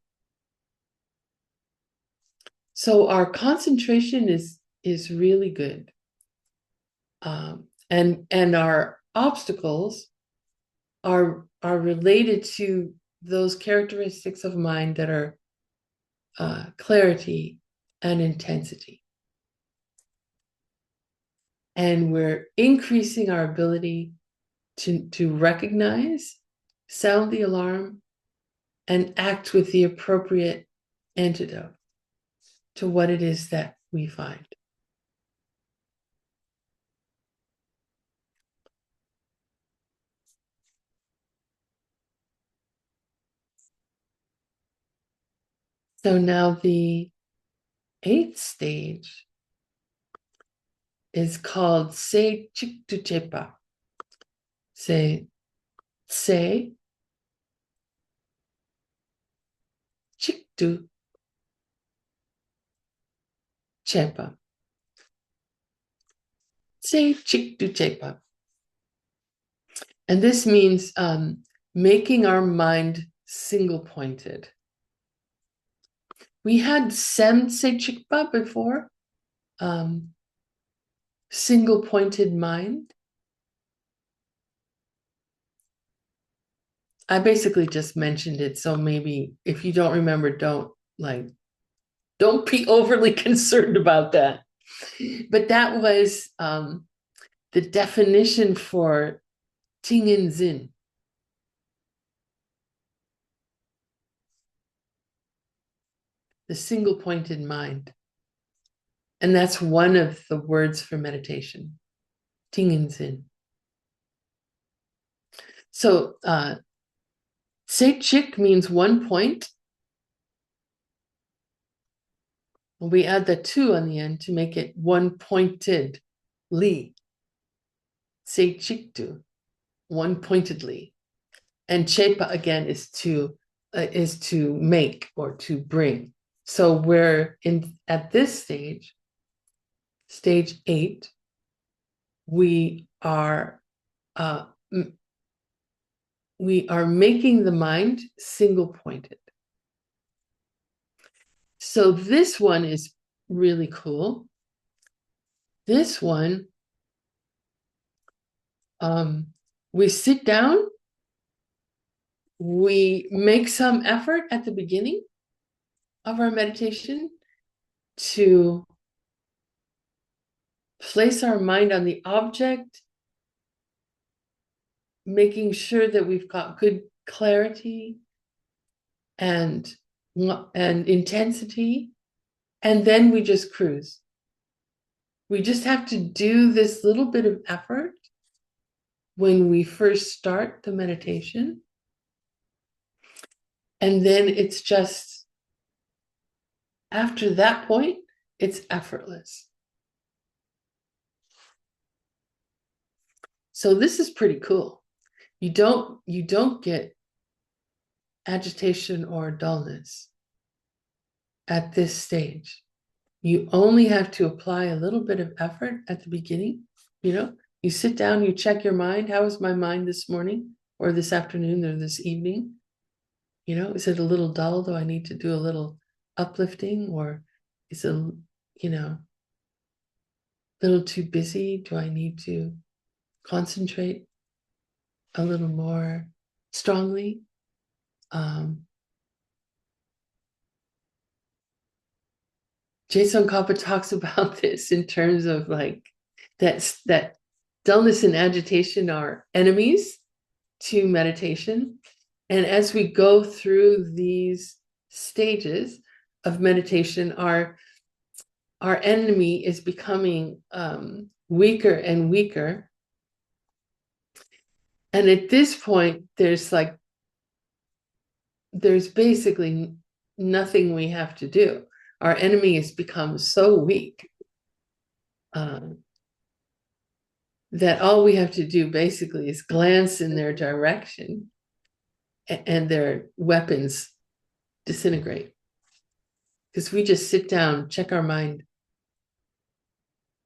So our concentration is really good. And our obstacles are related to those characteristics of mind that are clarity and intensity. And we're increasing our ability to recognize, sound the alarm, and act with the appropriate antidote to what it is that we find. So now the eighth stage is called Se Chiktu Chepa. Se Chiktu Chepa. Se Chiktu Chepa. And this means making our mind single-pointed. We had Sem Se Chikpa before, single-pointed mind. I basically just mentioned it, so maybe if you don't remember, don't be overly concerned about that. But that was the definition for Tingin Zin. The single-pointed mind. And that's one of the words for meditation, Tingin Zin. So Se Chik means 1 point. We add the tu on the end to make it one-pointed li. Se Chiktu, one-pointedly. And Chepa again is to make or to bring. So we're at this stage, stage 8, we are making the mind single-pointed. So this one is really cool. This one, we sit down, we make some effort at the beginning of our meditation to place our mind on the object, making sure that we've got good clarity and intensity, and then we just cruise. We just have to do this little bit of effort when we first start the meditation. And then it's just, after that point, it's effortless. So this is pretty cool. You don't get agitation or dullness at this stage. You only have to apply a little bit of effort at the beginning. You sit down, you check your mind. How is my mind this morning or this afternoon or this evening? Is it a little dull? Do I need to do a little uplifting, or is it, a little too busy? Do I need to concentrate a little more strongly? Jason Kappa talks about this in terms of like that dullness and agitation are enemies to meditation. And as we go through these stages of meditation, our enemy is becoming weaker and weaker. And at this point, there's basically nothing we have to do. Our enemy has become so weak that all we have to do basically is glance in their direction, and their weapons disintegrate. Because we just sit down, check our mind,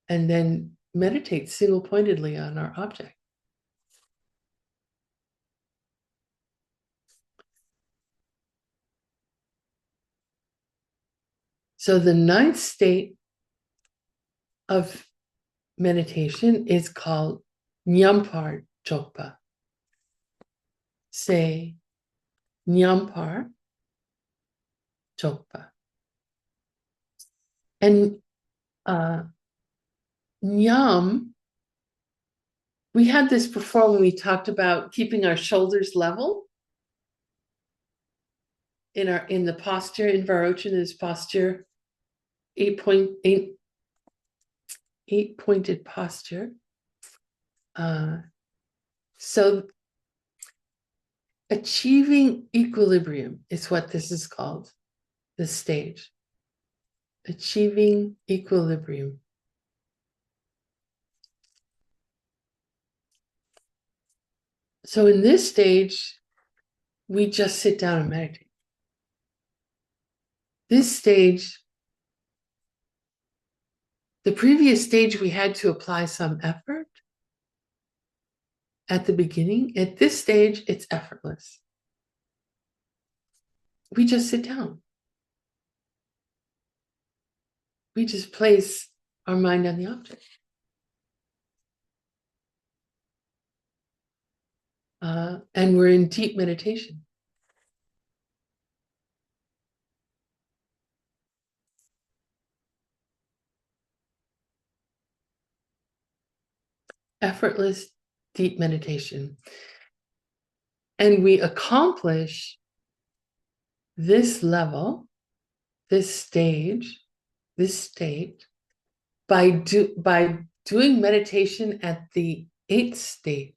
and then meditate single-pointedly on our object. So the ninth state of meditation is called Nyampar Chokpa. Say Nyampar Chokpa. And Nyam, we had this before when we talked about keeping our shoulders level in the posture, in Varochana's posture, eight-pointed posture. So achieving equilibrium is what this is called, this stage. Achieving equilibrium. So in this stage, we just sit down and meditate. This stage, the previous stage, we had to apply some effort at the beginning. At this stage, it's effortless. We just sit down. We just place our mind on the object. And we're in deep meditation. Effortless, deep meditation. And we accomplish this level, this stage, this state, by doing meditation at the 8th stage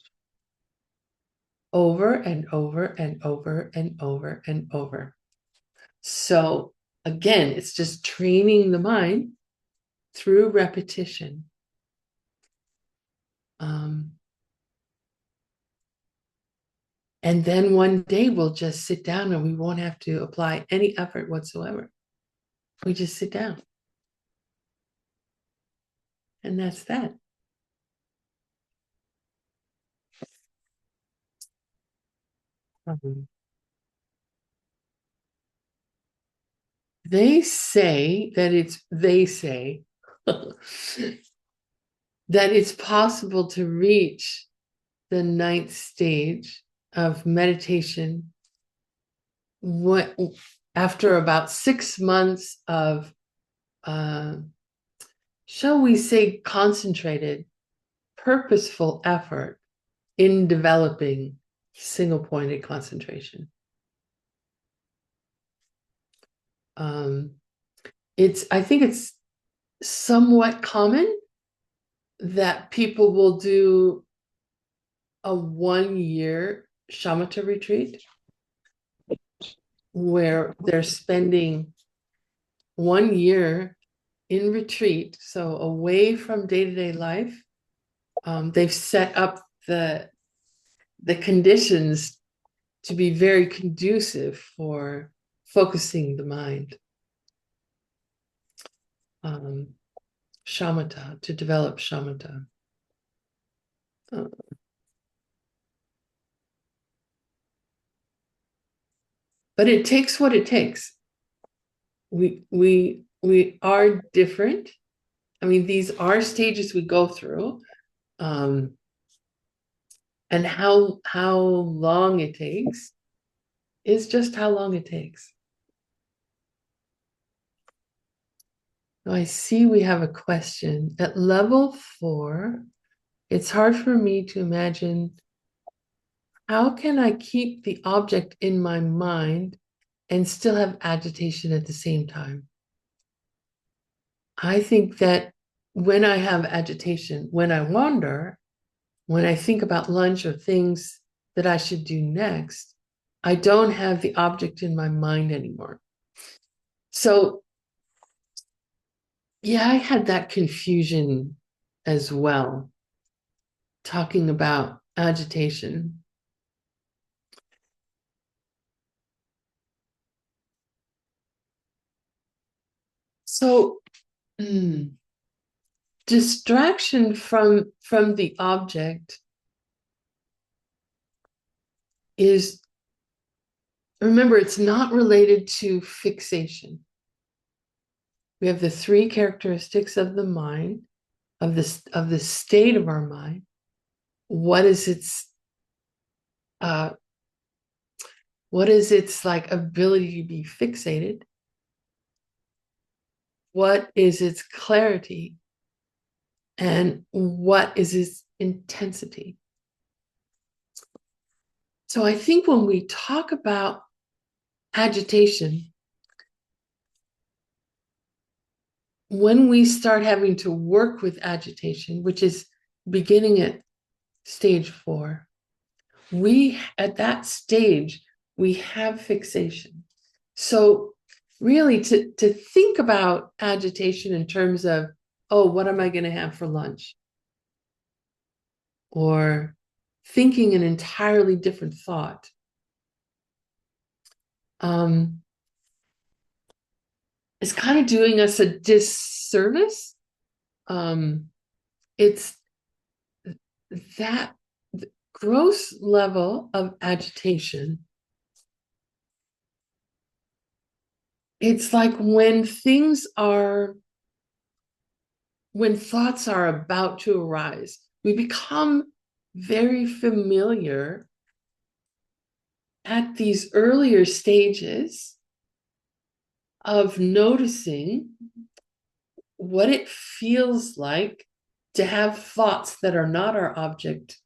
over and over and over and over and over. So again, it's just training the mind through repetition. And then one day we'll just sit down and we won't have to apply any effort whatsoever. We just sit down. And that's that. They say that that it's possible to reach the 9th stage of meditation after about 6 months of, shall we say, concentrated, purposeful effort in developing single-pointed concentration. I think it's somewhat common that people will do a 1 year shamatha retreat where they're spending 1 year in retreat, so away from day-to-day life. They've set up the conditions to be very conducive for focusing the mind. Shamatha, to develop shamatha. But it takes what it takes. We are different. I mean, these are stages we go through. And how long it takes is just how long it takes. Now I see we have a question. At level 4, it's hard for me to imagine how can I keep the object in my mind and still have agitation at the same time. I think that when I have agitation, when I wander, when I think about lunch or things that I should do next, I don't have the object in my mind anymore. So, yeah, I had that confusion as well, talking about agitation. So, distraction from the object is, remember, it's not related to fixation. We have the 3 characteristics of the mind, of the state of our mind. What is its like ability to be fixated? What is its clarity? And what is its intensity? So I think when we talk about agitation, when we start having to work with agitation, which is beginning at stage 4, at that stage, we have fixation. So really to think about agitation in terms of, oh, what am I going to have for lunch? Or thinking an entirely different thought. It's kind of doing us a disservice. It's that gross level of agitation. It's like when thoughts are about to arise, we become very familiar at these earlier stages of noticing what it feels like to have thoughts that are not our object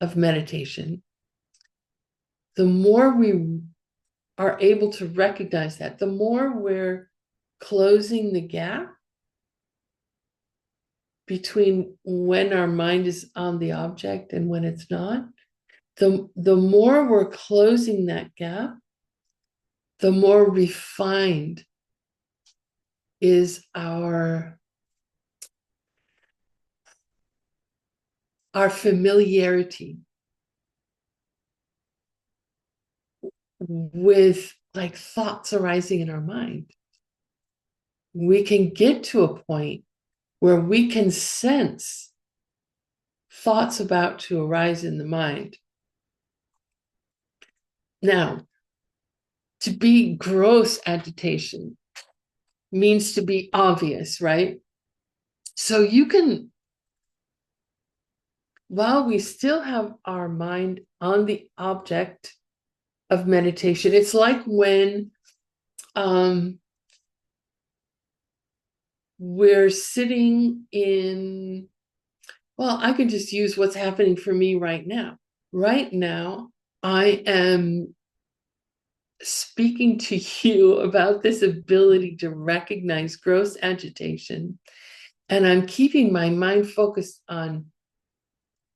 of meditation. The more we are able to recognize that, the more we're closing the gap between when our mind is on the object and when it's not. The more we're closing that gap, the more refined is our familiarity with like thoughts arising in our mind. We can get to a point where we can sense thoughts about to arise in the mind. Now, to be gross agitation means to be obvious, right? So you can, while we still have our mind on the object of meditation, it's like when we're sitting in, well, I can just use what's happening for me right now. Right now, I am speaking to you about this ability to recognize gross agitation, and I'm keeping my mind focused on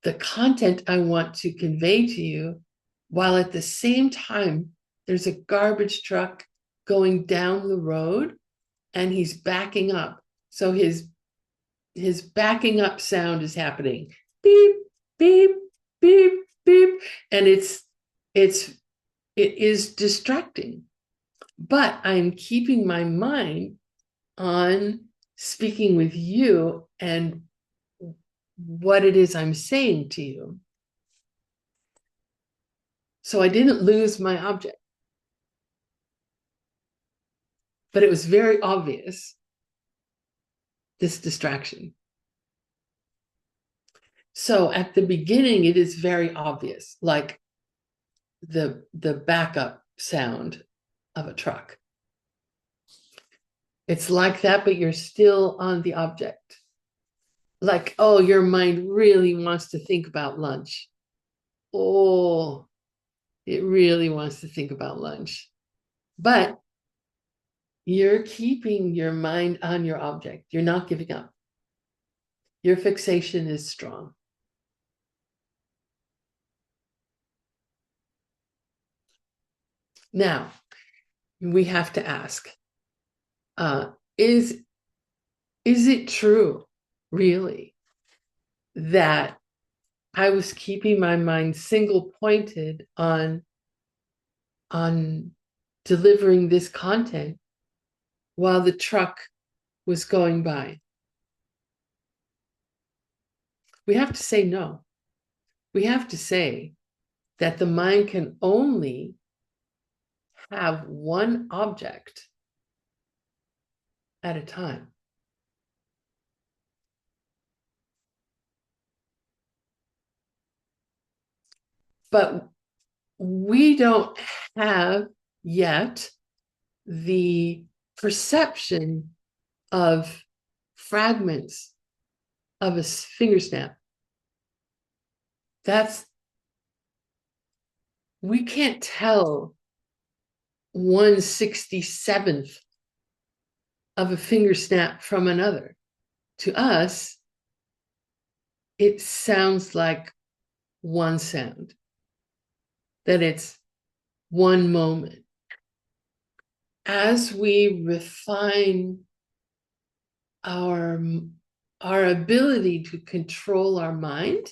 the content I want to convey to you, while at the same time, there's a garbage truck going down the road and he's backing up. So his backing up sound is happening. Beep, beep, beep, beep. And it is distracting. But I'm keeping my mind on speaking with you and what it is I'm saying to you. So I didn't lose my object. But it was very obvious, this distraction. So at the beginning, it is very obvious, like the backup sound of a truck. It's like that, but you're still on the object. Like, oh, your mind really wants to think about lunch. Oh, it really wants to think about lunch. But you're keeping your mind on your object. You're not giving up. Your fixation is strong. Now, we have to ask, is it true, really, that I was keeping my mind single pointed on delivering this content while the truck was going by? We have to say no. We have to say that the mind can only have one object at a time. But we don't have yet the perception of fragments of a finger snap. We can't tell 1/67th of a finger snap from another. To us, it sounds like one sound, that it's one moment. As we refine our ability to control our mind,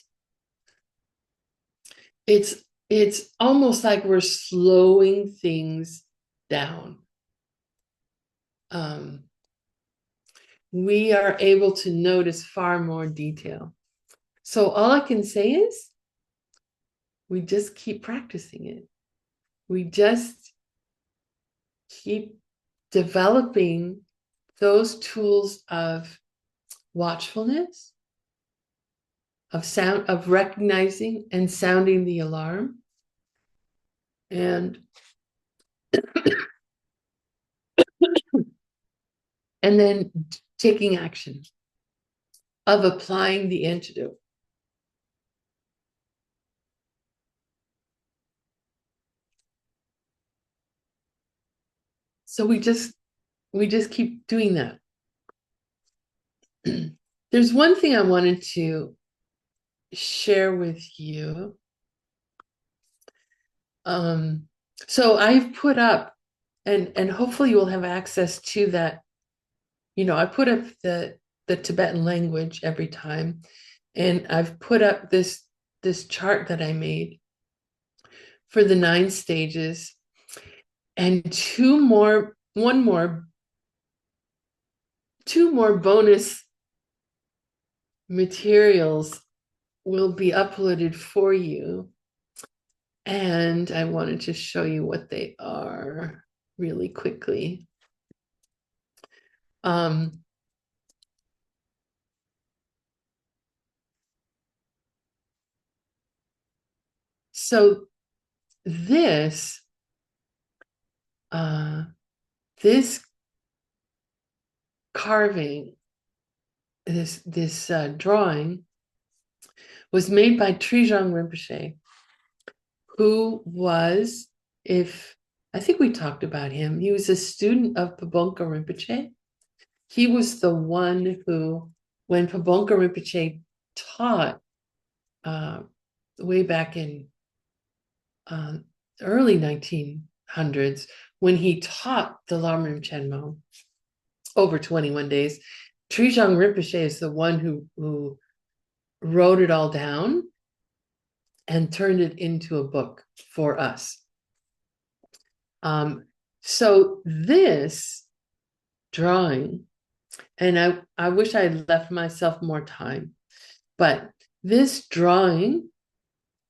it's almost like we're slowing things down. We are able to notice far more detail. So all I can say is, we just keep practicing it. We just keep developing those tools of watchfulness, of sound, of recognizing and sounding the alarm, and then taking action, of applying the antidote. So we just keep doing that. There's one thing I wanted to share with you. So I've put up, and hopefully you will have access to that. I put up the Tibetan language every time, and I've put up this chart that I made for the 9 stages, and two more bonus materials will be uploaded for you. And I wanted to show you what they are really quickly. So this carving, this drawing, was made by Trijang Rinpoche, who was, I think we talked about him. He was a student of Pabonka Rinpoche. He was the one who, when Pabonka Rinpoche taught way back in uh, early 1900s, when he taught the Lamrim Chenmo over 21 days. Trijang Rinpoche is the one who wrote it all down and turned it into a book for us. So this drawing, and I wish I had left myself more time, but this drawing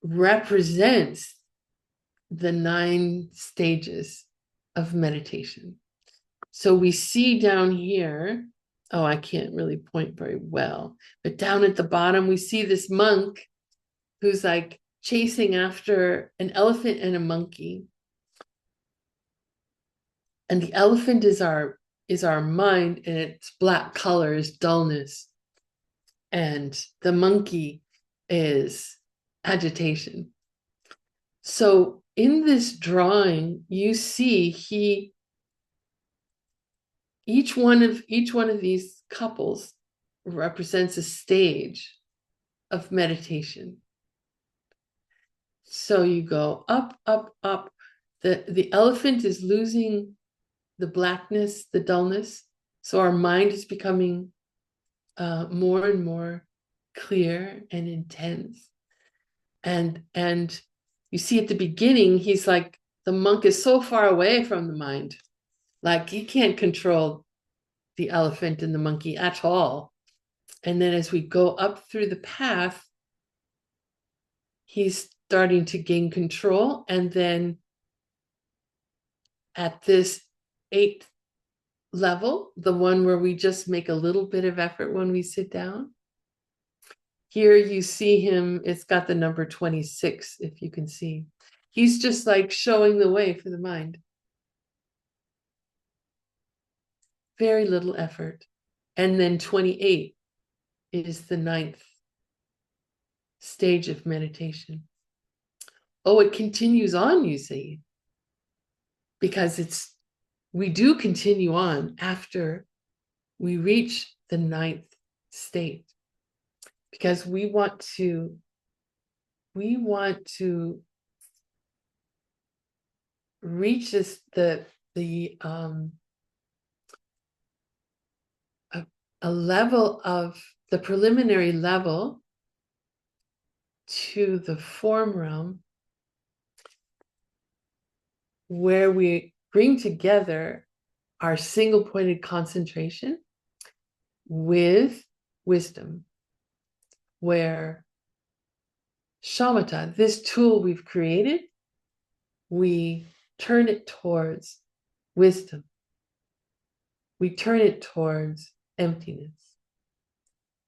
represents the 9 stages of meditation. So we see down here, oh, I can't really point very well, but down at the bottom, we see this monk who's like chasing after an elephant and a monkey. And the elephant is our mind, and its black color is dullness. And the monkey is agitation. So in this drawing, you see each one of these couples represents a stage of meditation. So you go up, up, up. The elephant is losing the blackness, the dullness. So our mind is becoming more and more clear and intense. And you see at the beginning, he's like, the monk is so far away from the mind. Like he can't control the elephant and the monkey at all. And then as we go up through the path, he's starting to gain control. And then at this 8th level, the one where we just make a little bit of effort when we sit down, here you see him, it's got the number 26, if you can see. He's just like showing the way for the mind. Very little effort. And then 28 is the 9th stage of meditation. Oh, it continues on, you see, because we do continue on after we reach the 9th state, because we want to reach this a level of the preliminary level to the form realm, where we bring together our single-pointed concentration with wisdom, where shamatha, this tool we've created, we turn it towards wisdom. We turn it towards emptiness,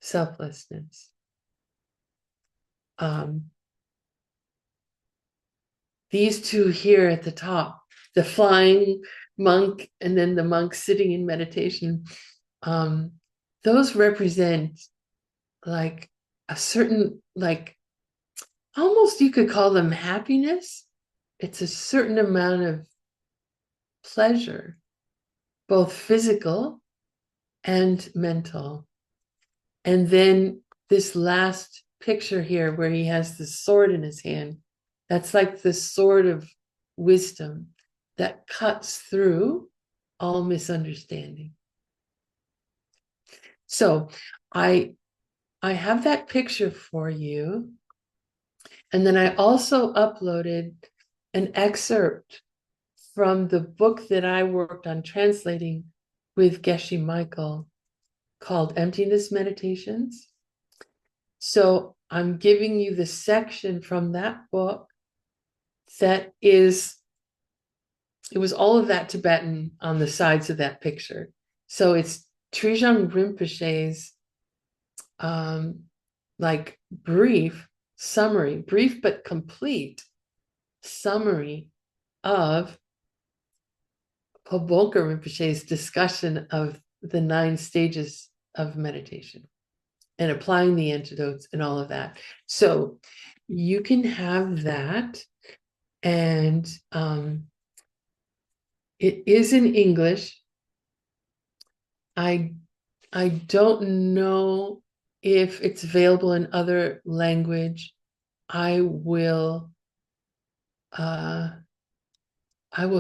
selflessness. These two here at the top, the flying monk and then the monk sitting in meditation, those represent like a certain, like, almost you could call them happiness. It's a certain amount of pleasure, both physical and mental. And then this last picture here where he has the sword in his hand, that's like the sword of wisdom that cuts through all misunderstanding. So I have that picture for you. And then I also uploaded an excerpt from the book that I worked on translating with Geshe Michael called Emptiness Meditations. So I'm giving you the section from that book that is, it was all of that Tibetan on the sides of that picture. So it's Trijang Rinpoche's like brief summary, brief but complete summary of Pabolka Rinpoche's discussion of the 9 stages of meditation and applying the antidotes and all of that. So you can have that. And it is in English. I don't know if it's available in other language. I will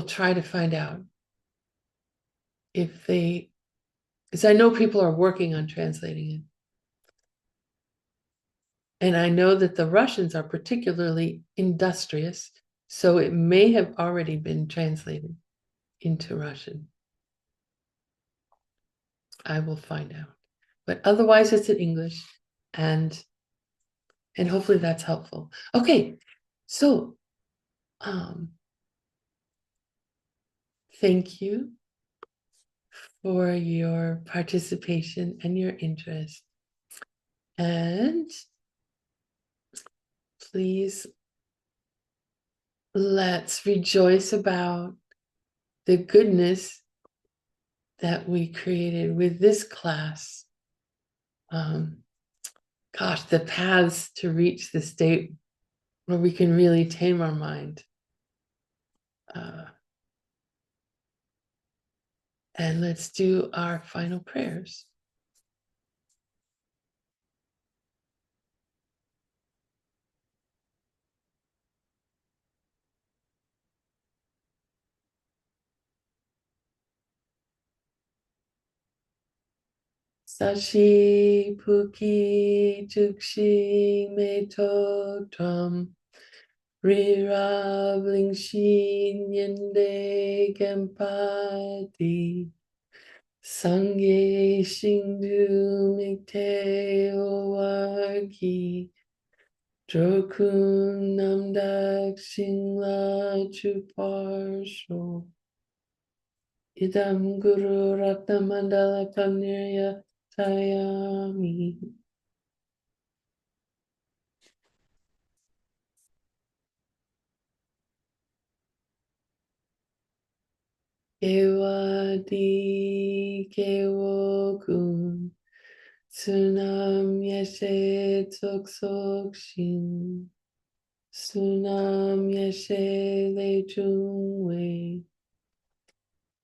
try to find out if they, because I know people are working on translating it. And I know that the Russians are particularly industrious, so it may have already been translated into Russian. I will find out. But otherwise it's in English, and hopefully that's helpful. Okay, so thank you for your participation and your interest. And please, let's rejoice about the goodness that we created with this class. Gosh, the paths to reach the state where we can really tame our mind. And let's do our final prayers. Sashi Puki Tukshi Meto Tram Rirabling Shin Yende Gempati Sangye Shingdu Mikte Owagi Drokun Namdak Shingla Chuparsho Idam Guru Ratna Mandala Kanirya Tayami. Ewadi Kewokun Sunam Yeshe Toksokshin Sunam Yeshe Lechungwe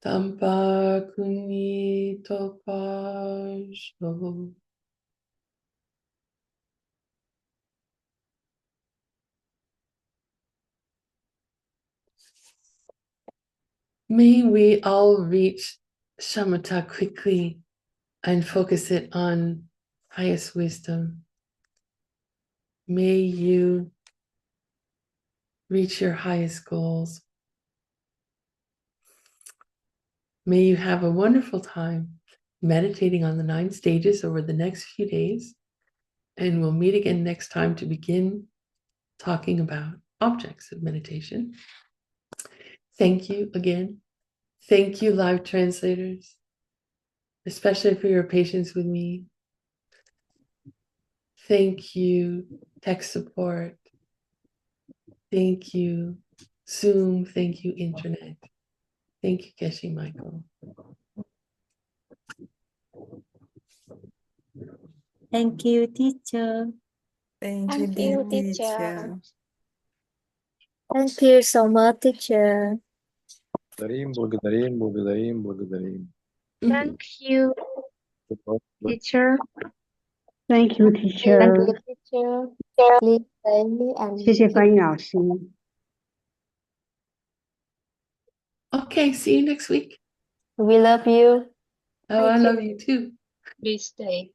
Tampa Kunyi Toparsho. May we all reach shamatha quickly and focus it on highest wisdom. May you reach your highest goals. May you have a wonderful time meditating on the 9 stages over the next few days. And we'll meet again next time to begin talking about objects of meditation. Thank you again. Thank you, live translators, especially for your patience with me. Thank you, tech support. Thank you, Zoom. Thank you, internet. Thank you, Geshe Michael. Thank you, teacher. Thank you, dear teacher. Thank you so much, teacher. Благодарим. Thank you, teacher. Thank you, Thank teacher. you, teacher. Please stay and 谢谢翻译老师。 Okay, see you next week. we love you. Oh, I love you too. Please stay.